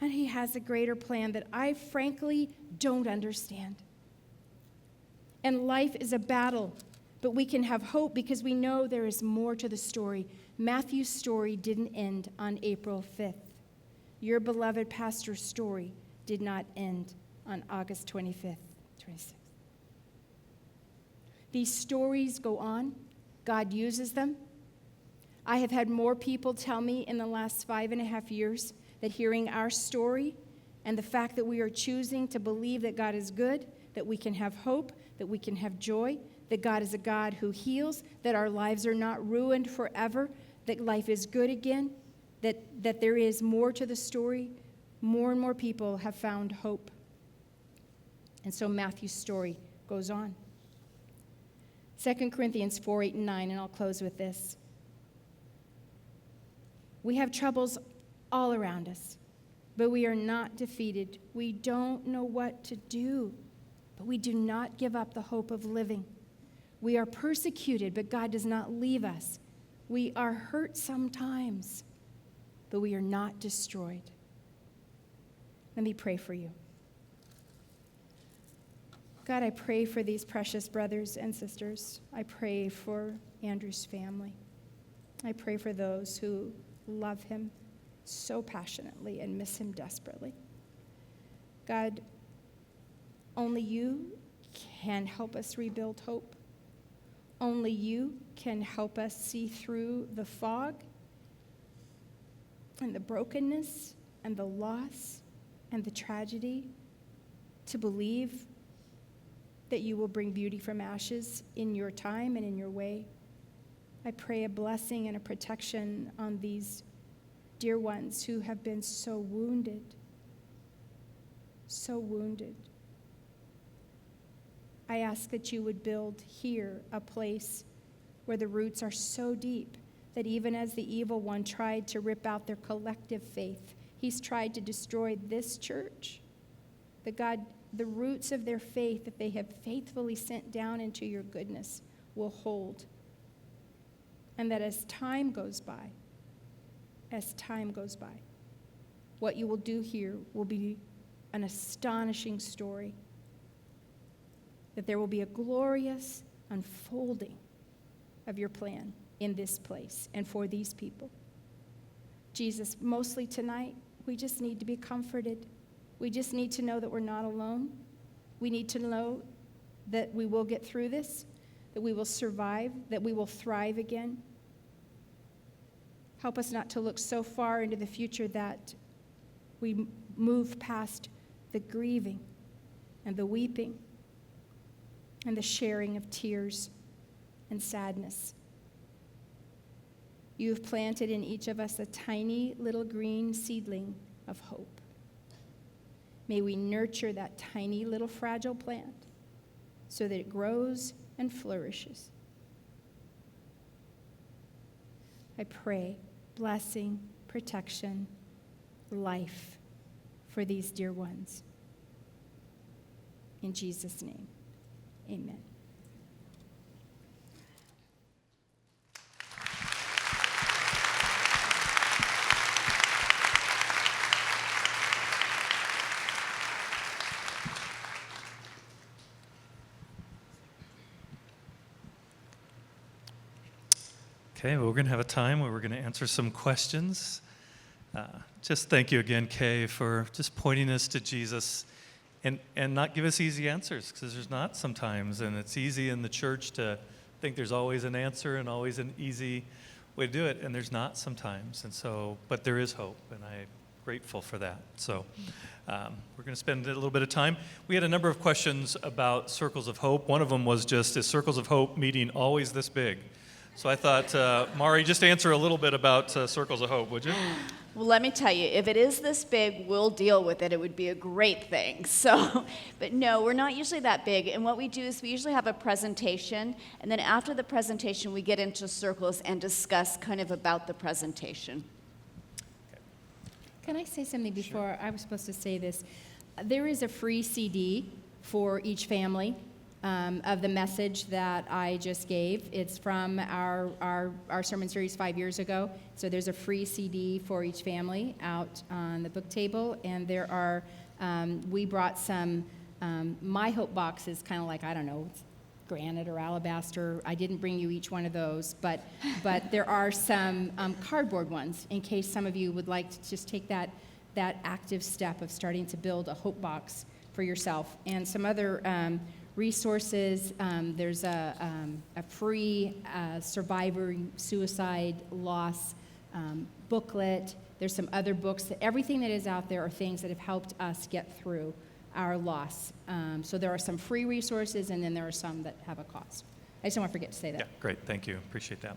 and He has a greater plan that I frankly don't understand. And life is a battle. But we can have hope because we know there is more to the story. Matthew's story didn't end on April 5th. Your beloved pastor's story did not end on August 25th, 26th. These stories go on. God uses them. I have had more people tell me in the last 5.5 years that hearing our story and the fact that we are choosing to believe that God is good, that we can have hope, that we can have joy, that God is a God who heals, that our lives are not ruined forever, that life is good again, that there is more to the story. More and more people have found hope. And so Matthew's story goes on. 2 Corinthians 4, 8, and 9, and I'll close with this. We have troubles all around us, but we are not defeated. We don't know what to do, but we do not give up the hope of living. We are persecuted, but God does not leave us. We are hurt sometimes, but we are not destroyed. Let me pray for you. God, I pray for these precious brothers and sisters. I pray for Andrew's family. I pray for those who love him so passionately and miss him desperately. God, only you can help us rebuild hope. Only you can help us see through the fog and the brokenness and the loss and the tragedy to believe that you will bring beauty from ashes in your time and in your way. I pray a blessing and a protection on these dear ones who have been so wounded, so wounded. I ask that you would build here a place where the roots are so deep that even as the evil one tried to rip out their collective faith, he's tried to destroy this church, that God, the roots of their faith that they have faithfully sent down into your goodness will hold. And that as time goes by, what you will do here will be an astonishing story. That there will be a glorious unfolding of your plan in this place and for these people. Jesus, mostly tonight, we just need to be comforted. We just need to know that we're not alone. We need to know that we will get through this, that we will survive, that we will thrive again. Help us not to look so far into the future that we move past the grieving and the weeping and the sharing of tears and sadness. You have planted in each of us a tiny little green seedling of hope. May we nurture that tiny little fragile plant so that it grows and flourishes. I pray blessing, protection, life for these dear ones. In Jesus' name, amen. Okay, well, we're going to have a time where we're going to answer some questions. Just thank you again, Kay, for just pointing us to Jesus and not give us easy answers, because there's not sometimes. And it's easy in the church to think there's always an answer and always an easy way to do it, and there's not sometimes. And so, but there is hope, and I'm grateful for that. So we're going to spend a little bit of time. We had a number of questions about Circles of Hope. One of them was just, is Circles of Hope meeting always this big? So I thought, Mari, just answer a little bit about Circles of Hope, would you? Well, let me tell you, if it is this big, we'll deal with it. It would be a great thing. So, but no, we're not usually that big. And what we do is we usually have a presentation, and then after the presentation, we get into circles and discuss kind of about the presentation. Can I say something before? I was supposed to say this. There is a free CD for each family of the message that I just gave. It's from our sermon series 5 years ago. So there's a free CD for each family out on the book table. And there are, we brought some My Hope boxes, kind of like, I don't know, granite or alabaster. I didn't bring you each one of those, but there are some cardboard ones in case some of you would like to just take that active step of starting to build a hope box for yourself. And some other resources. There's a free survivor suicide loss booklet. There's some other books. Everything that is out there are things that have helped us get through our loss. So there are some free resources, and then there are some that have a cost. I just don't want to forget to say that. Yeah, great. Thank you. Appreciate that.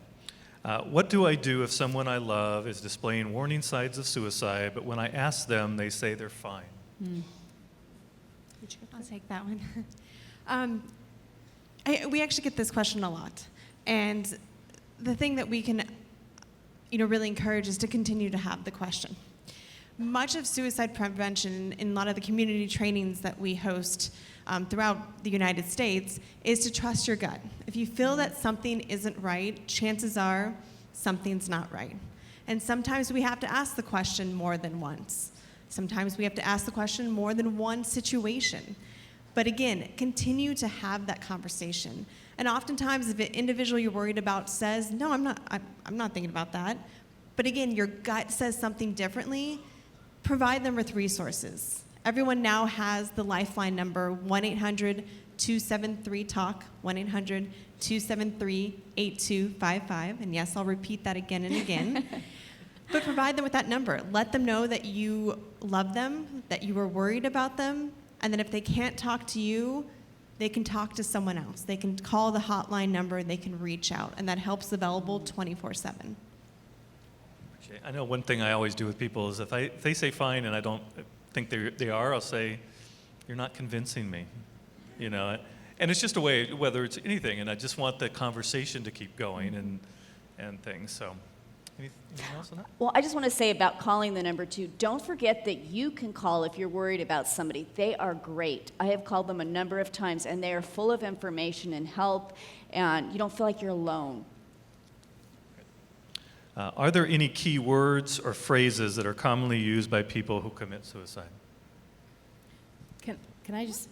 What do I do if someone I love is displaying warning signs of suicide, but when I ask them, they say they're fine? I'll take that one. We actually get this question a lot, and the thing that we can, really encourage is to continue to have the question. Much of suicide prevention in a lot of the community trainings that we host throughout the United States is to trust your gut. If you feel that something isn't right, chances are something's not right. And sometimes we have to ask the question more than once. Sometimes we have to ask the question more than one situation. But again, continue to have that conversation. And oftentimes, if an individual you're worried about says, no, I'm not thinking about that, but again, your gut says something differently, provide them with resources. Everyone now has the Lifeline number, 1-800-273-TALK, 1-800-273-8255. And yes, I'll repeat that again and again. But provide them with that number. Let them know that you love them, that you are worried about them, and that if they can't talk to you, they can talk to someone else. They can call the hotline number, they can reach out, and that help's available 24/7. I know one thing I always do with people is if they say fine and I don't think they are, I'll say, you're not convincing me, you know. And it's just a way, whether it's anything, and I just want the conversation to keep going and things. So, anything else on that? Well, I just want to say about calling the number 2, don't forget that you can call if you're worried about somebody. They are great. I have called them a number of times, and they are full of information and help, and you don't feel like you're alone. Are there any key words or phrases that are commonly used by people who commit suicide? Can I just,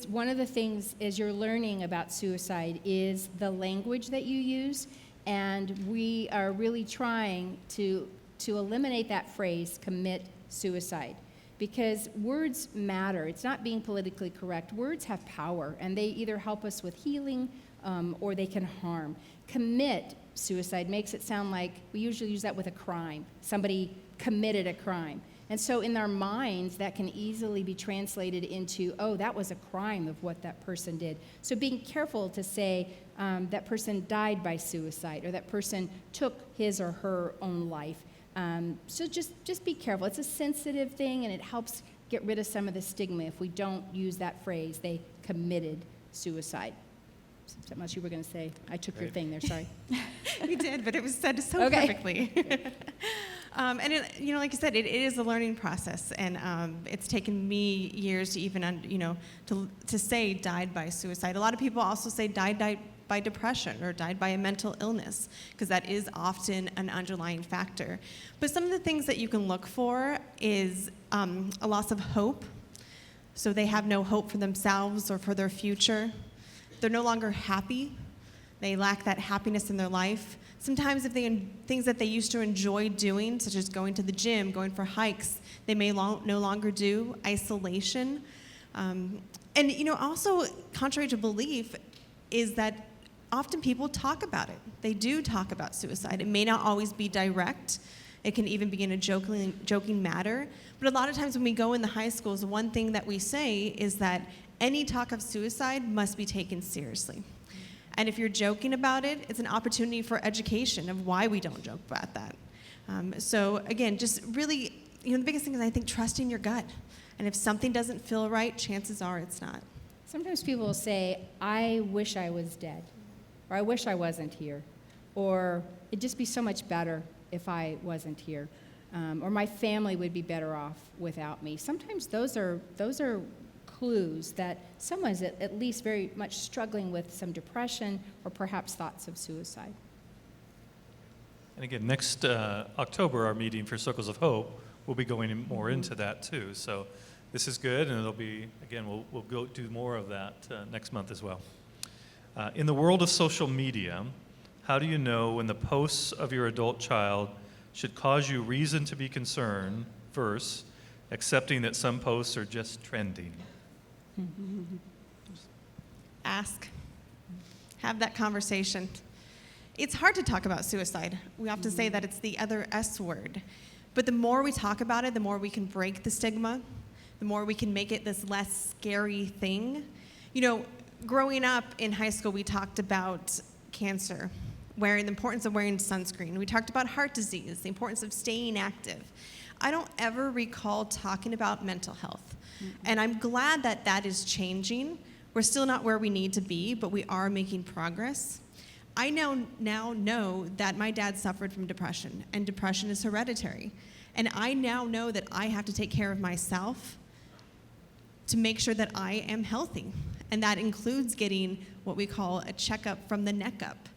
one of the things as you're learning about suicide is the language that you use, and we are really trying to eliminate that phrase, commit suicide, because words matter. It's not being politically correct. Words have power, and they either help us with healing or they can harm. Commit suicide makes it sound like we usually use that with a crime. Somebody committed a crime. And so in our minds, that can easily be translated into, oh, that was a crime of what that person did. So being careful to say that person died by suicide or that person took his or her own life. So just be careful. It's a sensitive thing, and it helps get rid of some of the stigma if we don't use that phrase, they committed suicide. Something else you were going to say. I took your thing there, sorry. We did, but it was said so perfectly. And like you said, it is a learning process, and it's taken me years to even, to say died by suicide. A lot of people also say died by depression or died by a mental illness, because that is often an underlying factor. But some of the things that you can look for is a loss of hope. So they have no hope for themselves or for their future. They're no longer happy. They lack that happiness in their life. Sometimes if things that they used to enjoy doing, such as going to the gym, going for hikes, they may no longer do. Isolation. And also, contrary to belief, is that often people talk about it. They do talk about suicide. It may not always be direct. It can even be in a joking matter. But a lot of times when we go in the high schools, the one thing that we say is that any talk of suicide must be taken seriously. And if you're joking about it, it's an opportunity for education of why we don't joke about that. So again, just really, the biggest thing is I think trusting your gut. And if something doesn't feel right, chances are it's not. Sometimes people will say, I wish I was dead, or I wish I wasn't here, or it'd just be so much better if I wasn't here, or my family would be better off without me. Sometimes those are clues that someone's at least very much struggling with some depression or perhaps thoughts of suicide. And again, next October, our meeting for Circles of Hope, we'll be going more into that too. So this is good, and it'll be, again, we'll go do more of that next month as well. In the world of social media, how do you know when the posts of your adult child should cause you reason to be concerned versus accepting that some posts are just trending? Ask. Have that conversation. It's hard to talk about suicide. We often say that it's the other S word. But the more we talk about it, the more we can break the stigma, the more we can make it this less scary thing. Growing up in high school, we talked about cancer, the importance of wearing sunscreen. We talked about heart disease, the importance of staying active. I don't ever recall talking about mental health. And I'm glad that that is changing. We're still not where we need to be, but we are making progress. I now know that my dad suffered from depression, and depression is hereditary. And I now know that I have to take care of myself to make sure that I am healthy. And that includes getting what we call a checkup from the neck up.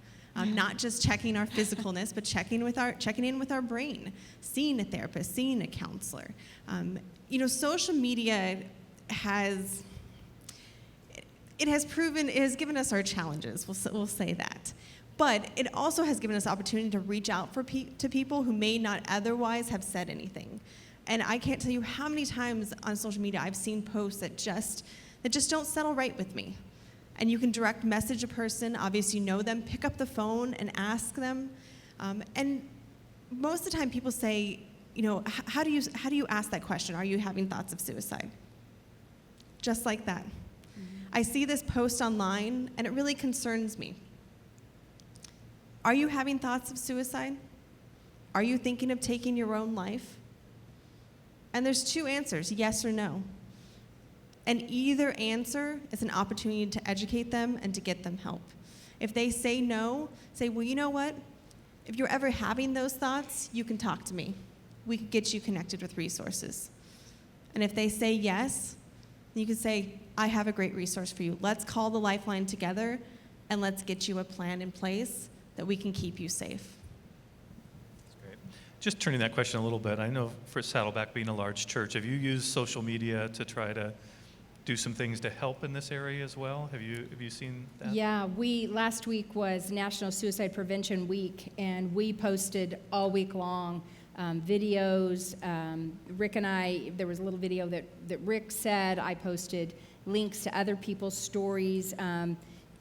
Not just checking our physicalness, but checking in with our brain, seeing a therapist, seeing a counselor. Social media has it has given us our challenges, we'll say that. But it also has given us opportunity to reach out to people who may not otherwise have said anything. And I can't tell you how many times on social media I've seen posts that just don't settle right with me. And you can direct message a person, obviously you know them, pick up the phone and ask them. And most of the time people say, how do you ask that question? Are you having thoughts of suicide? Just like that. I see this post online and it really concerns me. Are you having thoughts of suicide? Are you thinking of taking your own life? And there's two answers, yes or no. And either answer is an opportunity to educate them and to get them help. If they say no, say, well, you know what? If you're ever having those thoughts, you can talk to me. We can get you connected with resources. And if they say yes, you can say, I have a great resource for you. Let's call the Lifeline together and let's get you a plan in place that we can keep you safe. That's great. Just turning that question a little bit, I know for Saddleback being a large church, have you used social media to try to do some things to help in this area as well? Have you seen that? Yeah, last week was National Suicide Prevention Week, and we posted all week long videos. Rick and I, there was a little video that Rick said. I posted links to other people's stories.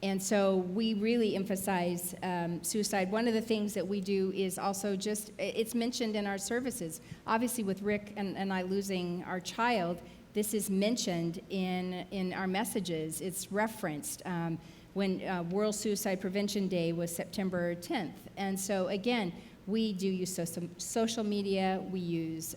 And so we really emphasize suicide. One of the things that we do is also it's mentioned in our services. Obviously with Rick and I losing our child, this is mentioned in our messages. It's referenced when World Suicide Prevention Day was September 10th. And so again, we do use social media. We use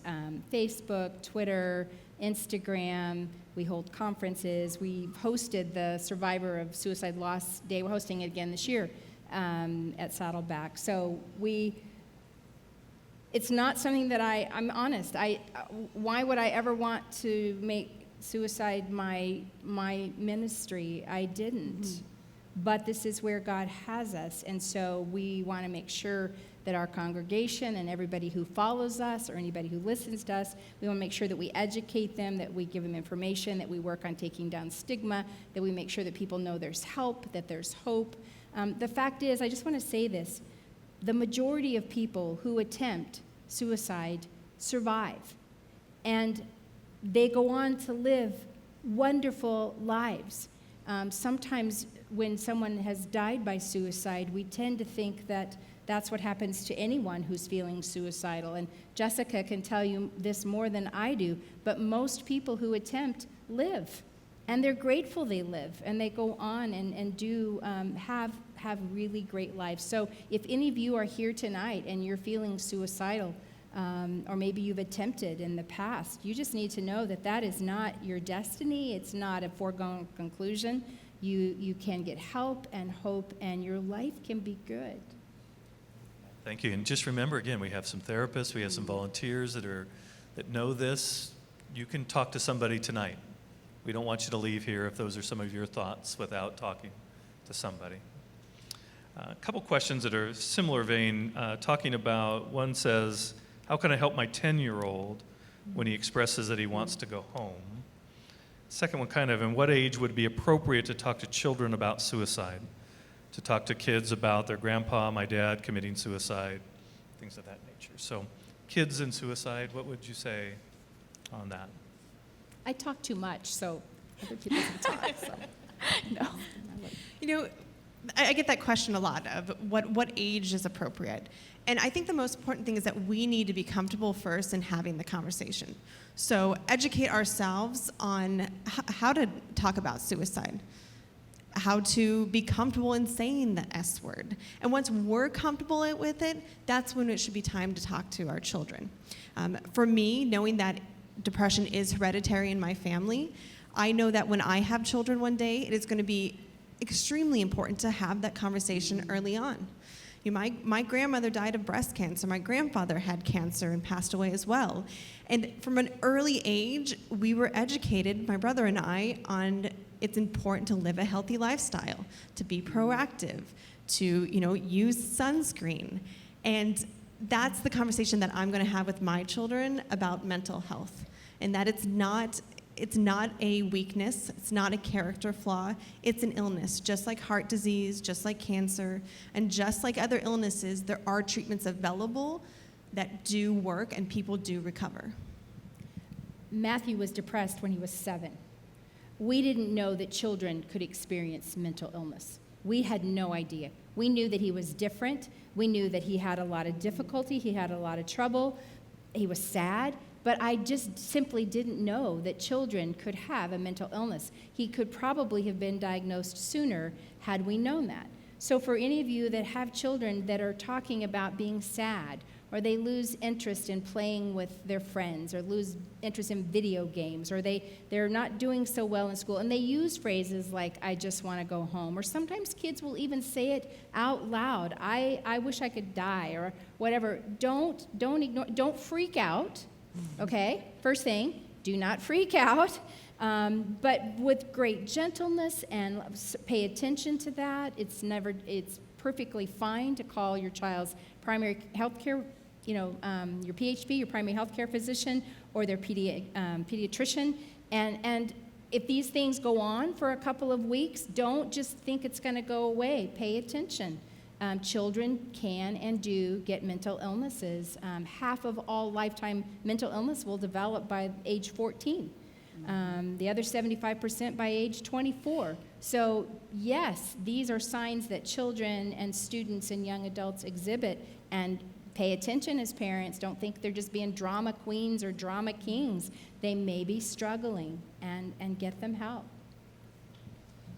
Facebook, Twitter, Instagram. We hold conferences. We hosted the Survivor of Suicide Loss Day. We're hosting it again this year at Saddleback. So it's not something that I'm honest. Why would I ever want to make suicide my ministry? I didn't. Mm-hmm. But this is where God has us. And so we want to make sure that our congregation and everybody who follows us or anybody who listens to us, we want to make sure that we educate them, that we give them information, that we work on taking down stigma, that we make sure that people know there's help, that there's hope. The fact is, I just want to say this, the majority of people who attempt suicide survive. And they go on to live wonderful lives. Sometimes when someone has died by suicide, we tend to think that that's what happens to anyone who's feeling suicidal. And Jessica can tell you this more than I do, but most people who attempt live. And they're grateful they live, and they go on and do have really great lives. So if any of you are here tonight and you're feeling suicidal, or maybe you've attempted in the past, you just need to know that that is not your destiny. It's not a foregone conclusion. You can get help and hope, and your life can be good. Thank you. And just remember, again, we have some therapists, we have some volunteers that know this. You can talk to somebody tonight. We don't want you to leave here if those are some of your thoughts without talking to somebody. A couple questions that are similar vein, talking about, one says, how can I help my 10-year-old when he expresses that he wants to go home? Second one, kind of, in what age would it be appropriate to talk to children about suicide? To talk to kids about their grandpa, my dad committing suicide, things of that nature. So kids and suicide, what would you say on that? I talk too much, so other people can talk. So. No. You know, I get that question a lot of what age is appropriate. And I think the most important thing is that we need to be comfortable first in having the conversation. So educate ourselves on how to talk about suicide, how to be comfortable in saying the S word. And once we're comfortable with it, that's when it should be time to talk to our children. For me, knowing that depression is hereditary in my family, I know that when I have children one day, it is going to be extremely important to have that conversation early on. You know, my grandmother died of breast cancer. My grandfather had cancer and passed away as well. And from an early age, we were educated, my brother and I, on it's important to live a healthy lifestyle, to be proactive, to use sunscreen. And that's the conversation that I'm going to have with my children about mental health, and that it's not It's not a weakness, it's not a character flaw, it's an illness. Just like heart disease, just like cancer, and just like other illnesses, there are treatments available that do work and people do recover. Matthew was depressed when he was 7. We didn't know that children could experience mental illness. We had no idea. We knew that he was different. We knew that he had a lot of difficulty. He had a lot of trouble. He was sad. But I just simply didn't know that children could have a mental illness. He could probably have been diagnosed sooner had we known that. So for any of you that have children that are talking about being sad, or they lose interest in playing with their friends, or lose interest in video games, or they're not doing so well in school, and they use phrases like, I just want to go home, or sometimes kids will even say it out loud, I wish I could die, or whatever. Don't ignore, don't freak out, okay? First thing, do not freak out, but with great gentleness and pay attention to that. It's perfectly fine to call your child's primary health care, your PHP, your primary health care physician, or their pediatrician. And if these things go on for a couple of weeks, don't just think it's going to go away. Pay attention. Children can and do get mental illnesses. Half of all lifetime mental illness will develop by age 14. The other 75% by age 24. So yes, these are signs that children and students and young adults exhibit, and pay attention as parents. Don't think they're just being drama queens or drama kings. They may be struggling, and get them help.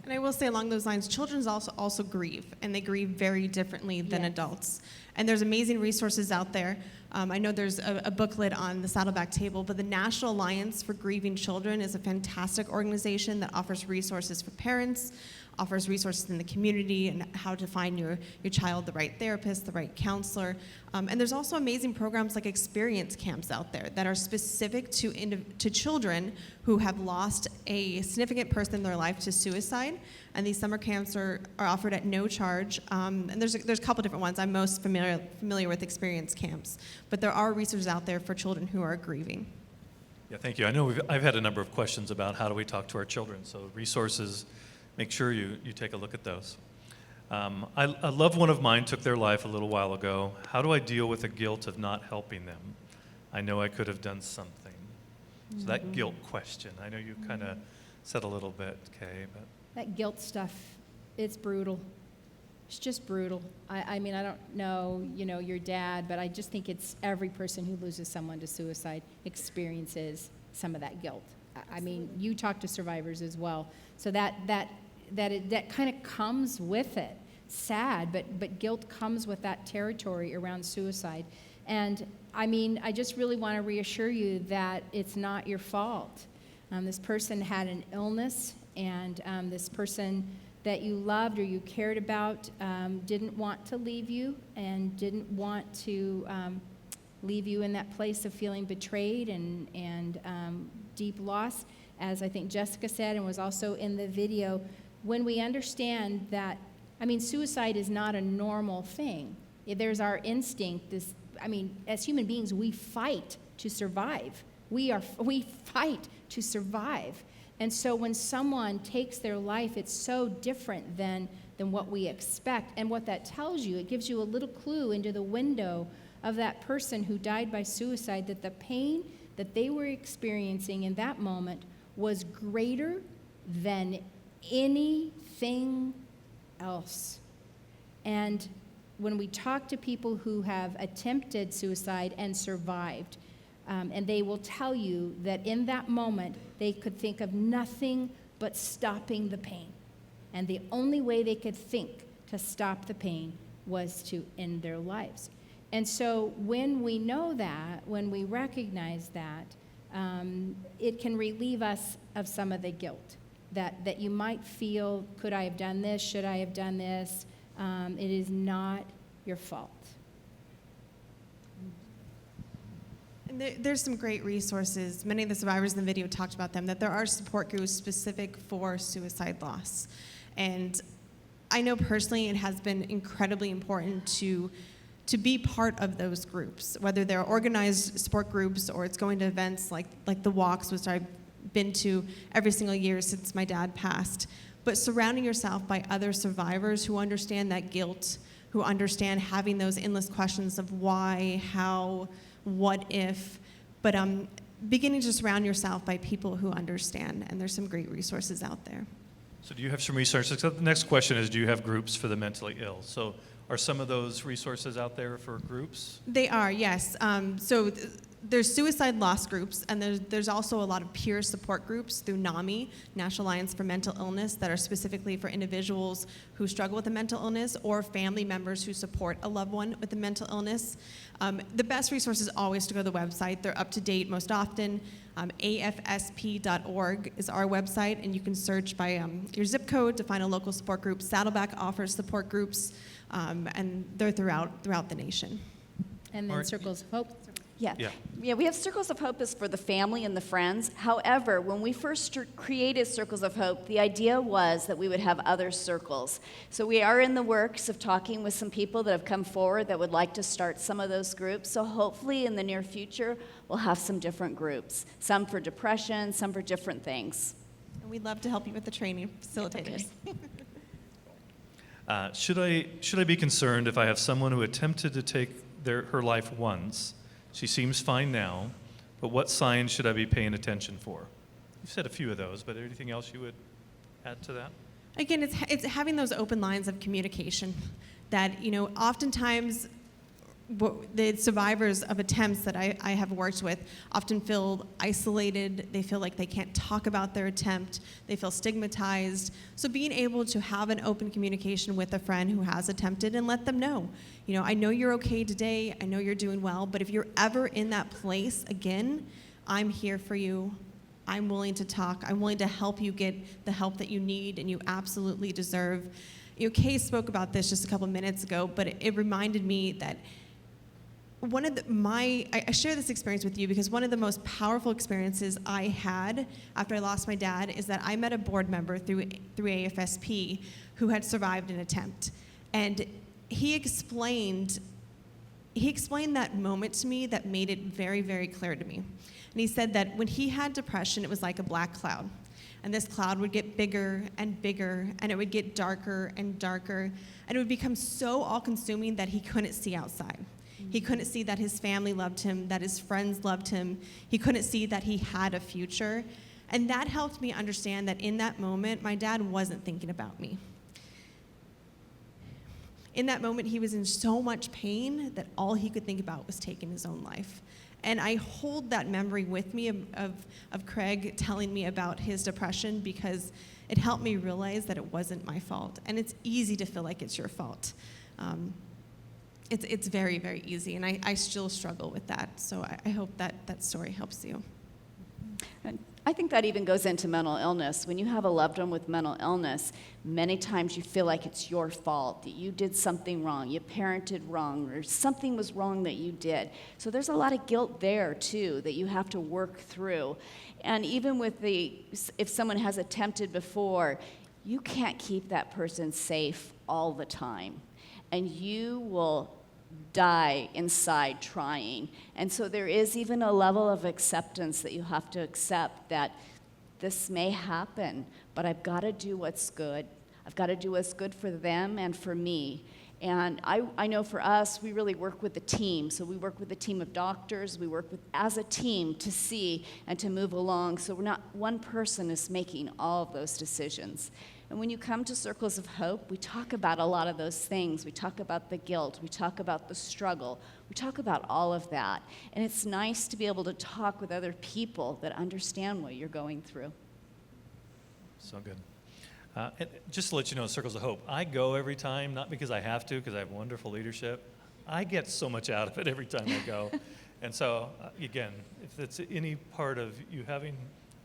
And I will say along those lines, children also grieve, and they grieve very differently than adults. And there's amazing resources out there. I know there's a booklet on the Saddleback table, but the National Alliance for Grieving Children is a fantastic organization that offers resources for parents, offers resources in the community, and how to find your child the right therapist, the right counselor. And there's also amazing programs like experience camps out there that are specific to children who have lost a significant person in their life to suicide. And these summer camps are offered at no charge. And there's a couple different ones. I'm most familiar with experience camps. But there are resources out there for children who are grieving. Yeah, thank you. I know I've had a number of questions about how do we talk to our children. So resources, make sure you take a look at those. A loved one of mine took their life a little while ago. How do I deal with the guilt of not helping them? I know I could have done something. So that guilt question, I know you kind of said a little bit, Kay, but. That guilt stuff, it's brutal. It's just brutal. I mean, I don't know, your dad, but I just think it's every person who loses someone to suicide experiences some of that guilt. I mean, you talk to survivors as well. So that kind of comes with it. Sad, but guilt comes with that territory around suicide. And I mean, I just really want to reassure you that it's not your fault. This person had an illness, and this person that you loved or you cared about didn't want to leave you, and didn't want to leave you in that place of feeling betrayed and deep loss. As I think Jessica said, and was also in the video, when we understand that, I mean, suicide is not a normal thing. There's our instinct, as human beings, we fight to survive. We fight to survive. And so when someone takes their life, it's so different than what we expect. And what that tells you, it gives you a little clue into the window of that person who died by suicide, that the pain that they were experiencing in that moment was greater than anything else. And when we talk to people who have attempted suicide and survived, and they will tell you that in that moment, they could think of nothing but stopping the pain. And the only way they could think to stop the pain was to end their lives. And so when we know that, when we recognize that, it can relieve us of some of the guilt that you might feel, could I have done this? Should I have done this? It is not your fault. And there's some great resources. Many of the survivors in the video talked about them, that there are support groups specific for suicide loss. And I know personally it has been incredibly important to be part of those groups, whether they're organized support groups or it's going to events like the walks, which I been to every single year since my dad passed. But surrounding yourself by other survivors who understand that guilt, who understand having those endless questions of why, how, what if, but beginning to surround yourself by people who understand, and there's some great resources out there. So do you have some resources? The next question is, do you have groups for the mentally ill? So are some of those resources out there for groups? They are, yes. There's suicide loss groups, and there's also a lot of peer support groups through NAMI, National Alliance for Mental Illness, that are specifically for individuals who struggle with a mental illness or family members who support a loved one with a mental illness. The best resource is always to go to the website. They're up to date most often. AFSP.org is our website, and you can search by your zip code to find a local support group. Saddleback offers support groups, and they're throughout the nation. And then Circles of Hope. Yeah, we have Circles of Hope is for the family and the friends. However, when we first created Circles of Hope, the idea was that we would have other circles. So we are in the works of talking with some people that have come forward that would like to start some of those groups. So hopefully in the near future, we'll have some different groups, some for depression, some for different things. And we'd love to help you with the training facilitators. Should I be concerned if I have someone who attempted to take her life once? She seems fine now, but what signs should I be paying attention for? You've said a few of those, but anything else you would add to that? Again, it's having those open lines of communication that, oftentimes the survivors of attempts that I have worked with often feel isolated. They feel like they can't talk about their attempt. They feel stigmatized. So being able to have an open communication with a friend who has attempted and let them know, I know you're okay today. I know you're doing well, but if you're ever in that place again, I'm here for you. I'm willing to talk. I'm willing to help you get the help that you need and you absolutely deserve. Kay spoke about this just a couple minutes ago, but it reminded me that I share this experience with you because one of the most powerful experiences I had after I lost my dad is that I met a board member through AFSP who had survived an attempt. And he explained that moment to me that made it very, very clear to me. And he said that when he had depression, it was like a black cloud. And this cloud would get bigger and bigger, and it would get darker and darker, and it would become so all-consuming that he couldn't see outside. He couldn't see that his family loved him, that his friends loved him. He couldn't see that he had a future. And that helped me understand that in that moment, my dad wasn't thinking about me. In that moment, he was in so much pain that all he could think about was taking his own life. And I hold that memory with me of Craig telling me about his depression because it helped me realize that it wasn't my fault. And it's easy to feel like it's your fault. It's very, very easy, and I still struggle with that. So I hope that story helps you. And I think that even goes into mental illness. When you have a loved one with mental illness, many times you feel like it's your fault, that you did something wrong, you parented wrong, or something was wrong that you did. So there's a lot of guilt there, too, that you have to work through. And even with if someone has attempted before, you can't keep that person safe all the time. And you will die inside trying. And so there is even a level of acceptance that you have to accept that this may happen, but I've got to do what's good. I've got to do what's good for them and for me. And I know for us, we really work with the team. So we work with a team of doctors. We work as a team to see and to move along. So we're not one person is making all of those decisions. And when you come to Circles of Hope, we talk about a lot of those things. We talk about the guilt. We talk about the struggle. We talk about all of that. And it's nice to be able to talk with other people that understand what you're going through. So good. And just to let you know, Circles of Hope, I go every time, not because I have to, because I have wonderful leadership. I get so much out of it every time I go. And so, again, if it's any part of you having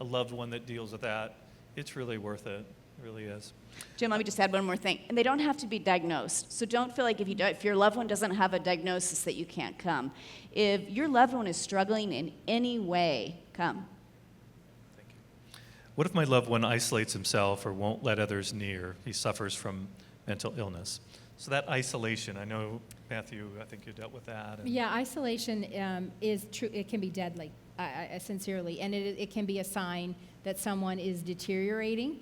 a loved one that deals with that, it's really worth it. It really is. Jim, let me just add one more thing. And they don't have to be diagnosed. So don't feel like if your loved one doesn't have a diagnosis that you can't come. If your loved one is struggling in any way, come. Thank you. What if my loved one isolates himself or won't let others near? He suffers from mental illness. So that isolation, I know, Matthew, I think you dealt with that. Yeah, isolation is true. It can be deadly. sincerely. And it can be a sign that someone is deteriorating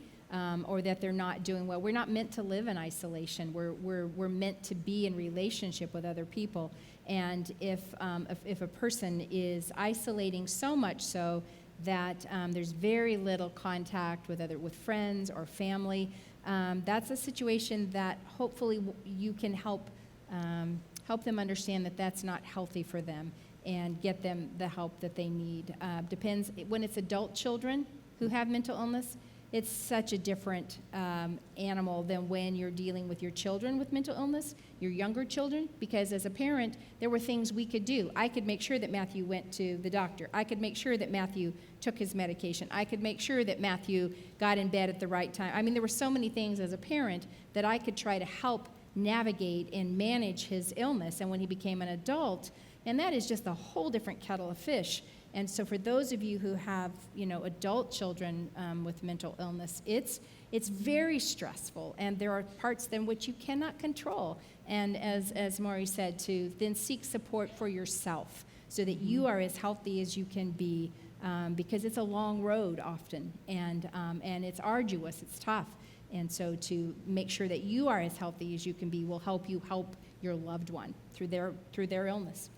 or that they're not doing well. We're not meant to live in isolation. We're meant to be in relationship with other people. And if a person is isolating so much so that there's very little contact with friends or family, that's a situation that hopefully you can help them understand that that's not healthy for them and get them the help that they need. Depends, when it's adult children who have mental illness, it's such a different animal than when you're dealing with your children with mental illness, your younger children, because as a parent, there were things we could do. I could make sure that Matthew went to the doctor. I could make sure that Matthew took his medication. I could make sure that Matthew got in bed at the right time. I mean, there were so many things as a parent that I could try to help navigate and manage his illness. And when he became an adult, and that is just a whole different kettle of fish. And so for those of you who have, adult children with mental illness, it's very stressful, and there are parts in which you cannot control. And as Maury said, to then seek support for yourself so that you are as healthy as you can be, because it's a long road often, and it's arduous, it's tough. And so to make sure that you are as healthy as you can be will help you help your loved one through their illness.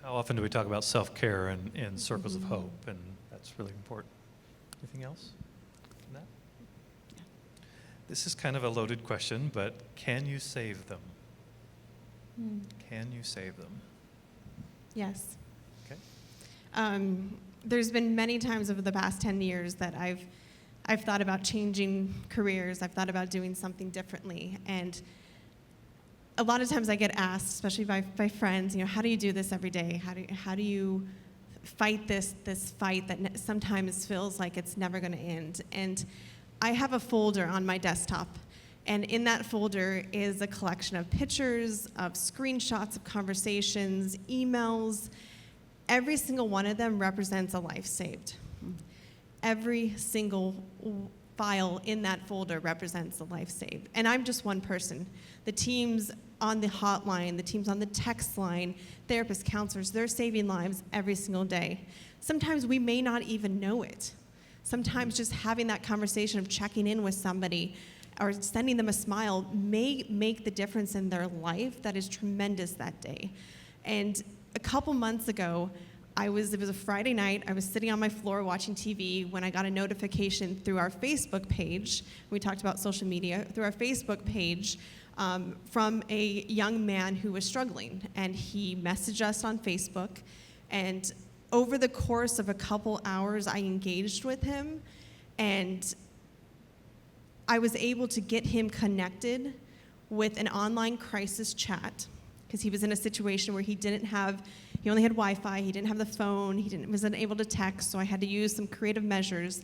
How often do we talk about self-care in circles of hope? And that's really important. Anything else on that? Yeah. This is kind of a loaded question, but can you save them? Can you save them? Yes. Okay. There's been many times over the past 10 years that I've thought about changing careers. I've thought about doing something differently. And a lot of times I get asked, especially by friends, how do you do this every day? How do you fight this fight that sometimes feels like it's never going to end? And I have a folder on my desktop, and in that folder is a collection of pictures, of screenshots of conversations, emails. Every single one of them represents a life saved. Every single file in that folder represents a life saved. And I'm just one person. The teams on the hotline, the teams on the text line, therapists, counselors, they're saving lives every single day. Sometimes we may not even know it. Sometimes just having that conversation of checking in with somebody or sending them a smile may make the difference in their life that is tremendous that day. And a couple months ago, it was a Friday night, I was sitting on my floor watching TV when I got a notification through our Facebook page. We talked about social media, through our Facebook page, from a young man who was struggling. And he messaged us on Facebook, and over the course of a couple hours, I engaged with him, and I was able to get him connected with an online crisis chat, because he was in a situation where he only had Wi-Fi, he didn't have the phone, wasn't able to text, so I had to use some creative measures.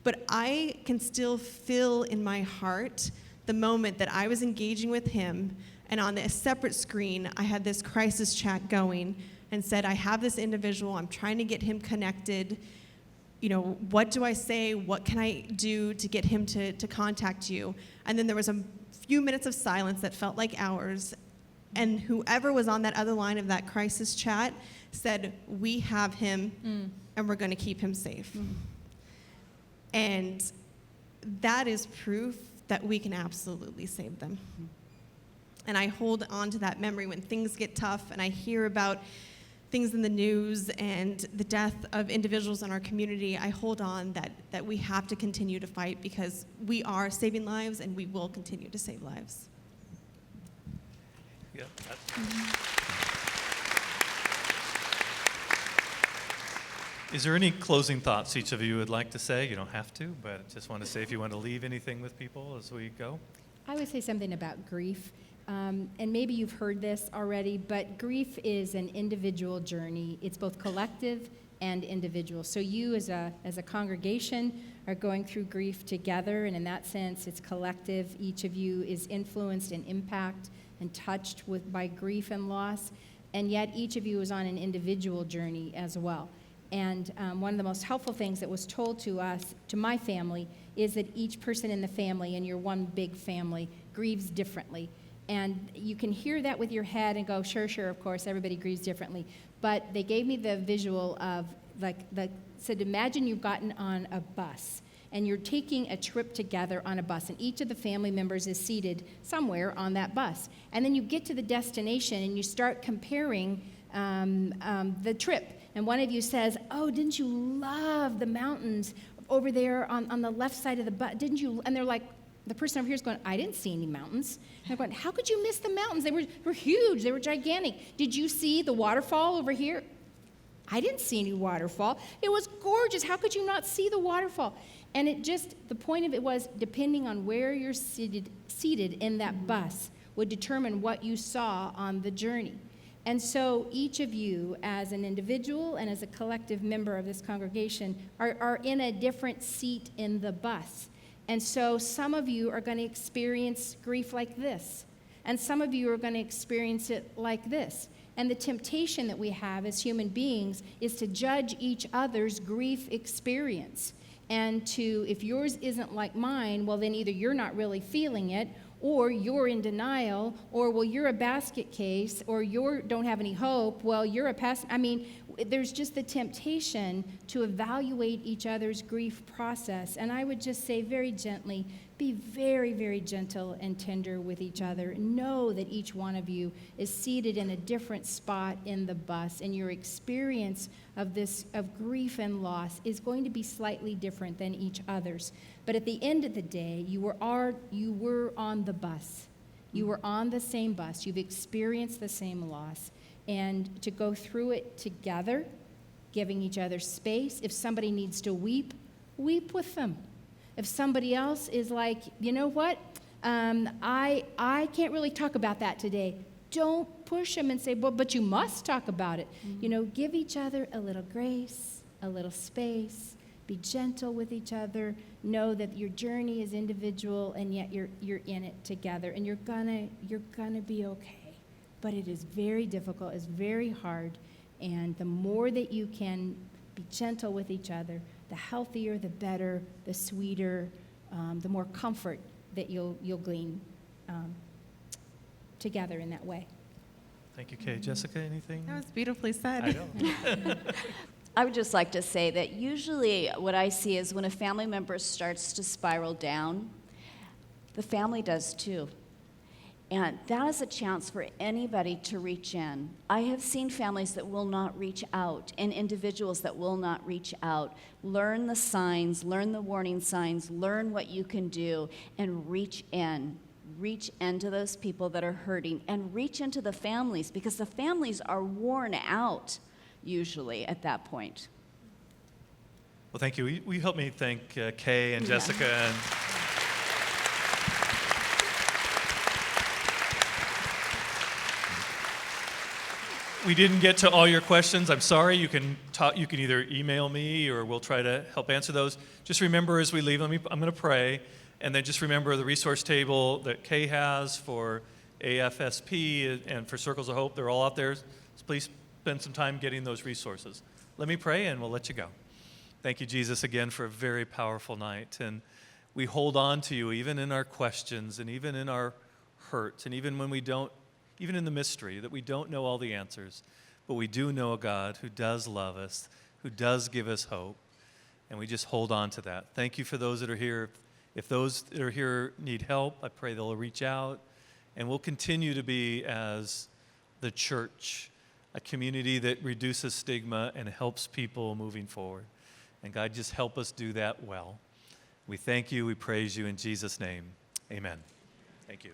But I can still feel in my heart the moment that I was engaging with him, and on a separate screen, I had this crisis chat going and said, I have this individual, I'm trying to get him connected. What do I say? What can I do to get him to contact you? And then there was a few minutes of silence that felt like hours. And whoever was on that other line of that crisis chat said, we have him, and we're going to keep him safe. And that is proof that we can absolutely save them. And I hold on to that memory when things get tough and I hear about things in the news and the death of individuals in our community. I hold on that we have to continue to fight, because we are saving lives and we will continue to save lives. Yeah. Is there any closing thoughts each of you would like to say? You don't have to, but just want to say if you want to leave anything with people as we go. I would say something about grief. And maybe you've heard this already, but grief is an individual journey. It's both collective and individual. So you as a congregation are going through grief together, and in that sense, it's collective. Each of you is influenced and impacted and touched by grief and loss, and yet each of you is on an individual journey as well. And one of the most helpful things that was told to us, to my family, is that each person in the family, and you're one big family, grieves differently. And you can hear that with your head and go, sure, of course, everybody grieves differently. But they gave me the visual of said, imagine you've gotten on a bus and you're taking a trip together on a bus, and each of the family members is seated somewhere on that bus. And then you get to the destination and you start comparing the trip. And one of you says, oh, didn't you love the mountains over there on the left side of the bus? Didn't you? And they're like, the person over here is going, I didn't see any mountains. And they're going, how could you miss the mountains? They were huge. They were gigantic. Did you see the waterfall over here? I didn't see any waterfall. It was gorgeous. How could you not see the waterfall? And the point of it was, depending on where you're seated in that bus would determine what you saw on the journey. And so each of you, as an individual and as a collective member of this congregation, are in a different seat in the bus. And so some of you are going to experience grief like this, and some of you are going to experience it like this. And the temptation that we have as human beings is to judge each other's grief experience. And if yours isn't like mine, well, then either you're not really feeling it, or you're in denial, or, well, you're a basket case, or you don't have any hope, well, you're a there's just the temptation to evaluate each other's grief process. And I would just say very gently, be very, very gentle and tender with each other. Know that each one of you is seated in a different spot in the bus, and your experience of grief and loss is going to be slightly different than each other's. But at the end of the day, you were on the bus. You were on the same bus. You've experienced the same loss. And to go through it together, giving each other space. If somebody needs to weep, weep with them. If somebody else is like, you know what, I can't really talk about that today, don't push them and say, but you must talk about it. Mm-hmm. Give each other a little grace, a little space. Be gentle with each other. Know that your journey is individual, and yet you're in it together, and you're gonna be okay. But it is very difficult, it's very hard, and the more that you can be gentle with each other, the healthier, the better, the sweeter, the more comfort that you'll glean together in that way. Thank you, Kay. Jessica, anything? That was beautifully said. I know. I would just like to say that usually what I see is when a family member starts to spiral down, the family does too. And that is a chance for anybody to reach in. I have seen families that will not reach out, and individuals that will not reach out. Learn the signs, learn the warning signs, learn what you can do, and reach in. Reach into those people that are hurting, and reach into the families, because the families are worn out usually at that point. Well, thank you. Will you help me thank Kay and Jessica? And we didn't get to all your questions. I'm sorry. You can either email me, or we'll try to help answer those. Just remember as we leave, I'm going to pray, and then just remember the resource table that Kay has for AFSP and for Circles of Hope. They're all out there. So please spend some time getting those resources. Let me pray, and we'll let you go. Thank you, Jesus, again for a very powerful night. And we hold on to you even in our questions, and even in our hurts, and even when we don't, even in the mystery, that we don't know all the answers, but we do know a God who does love us, who does give us hope, and we just hold on to that. Thank you for those that are here. If those that are here need help, I pray they'll reach out, and we'll continue to be, as the church, a community that reduces stigma and helps people moving forward. And God, just help us do that well. We thank you, we praise you in Jesus' name. Amen. Thank you.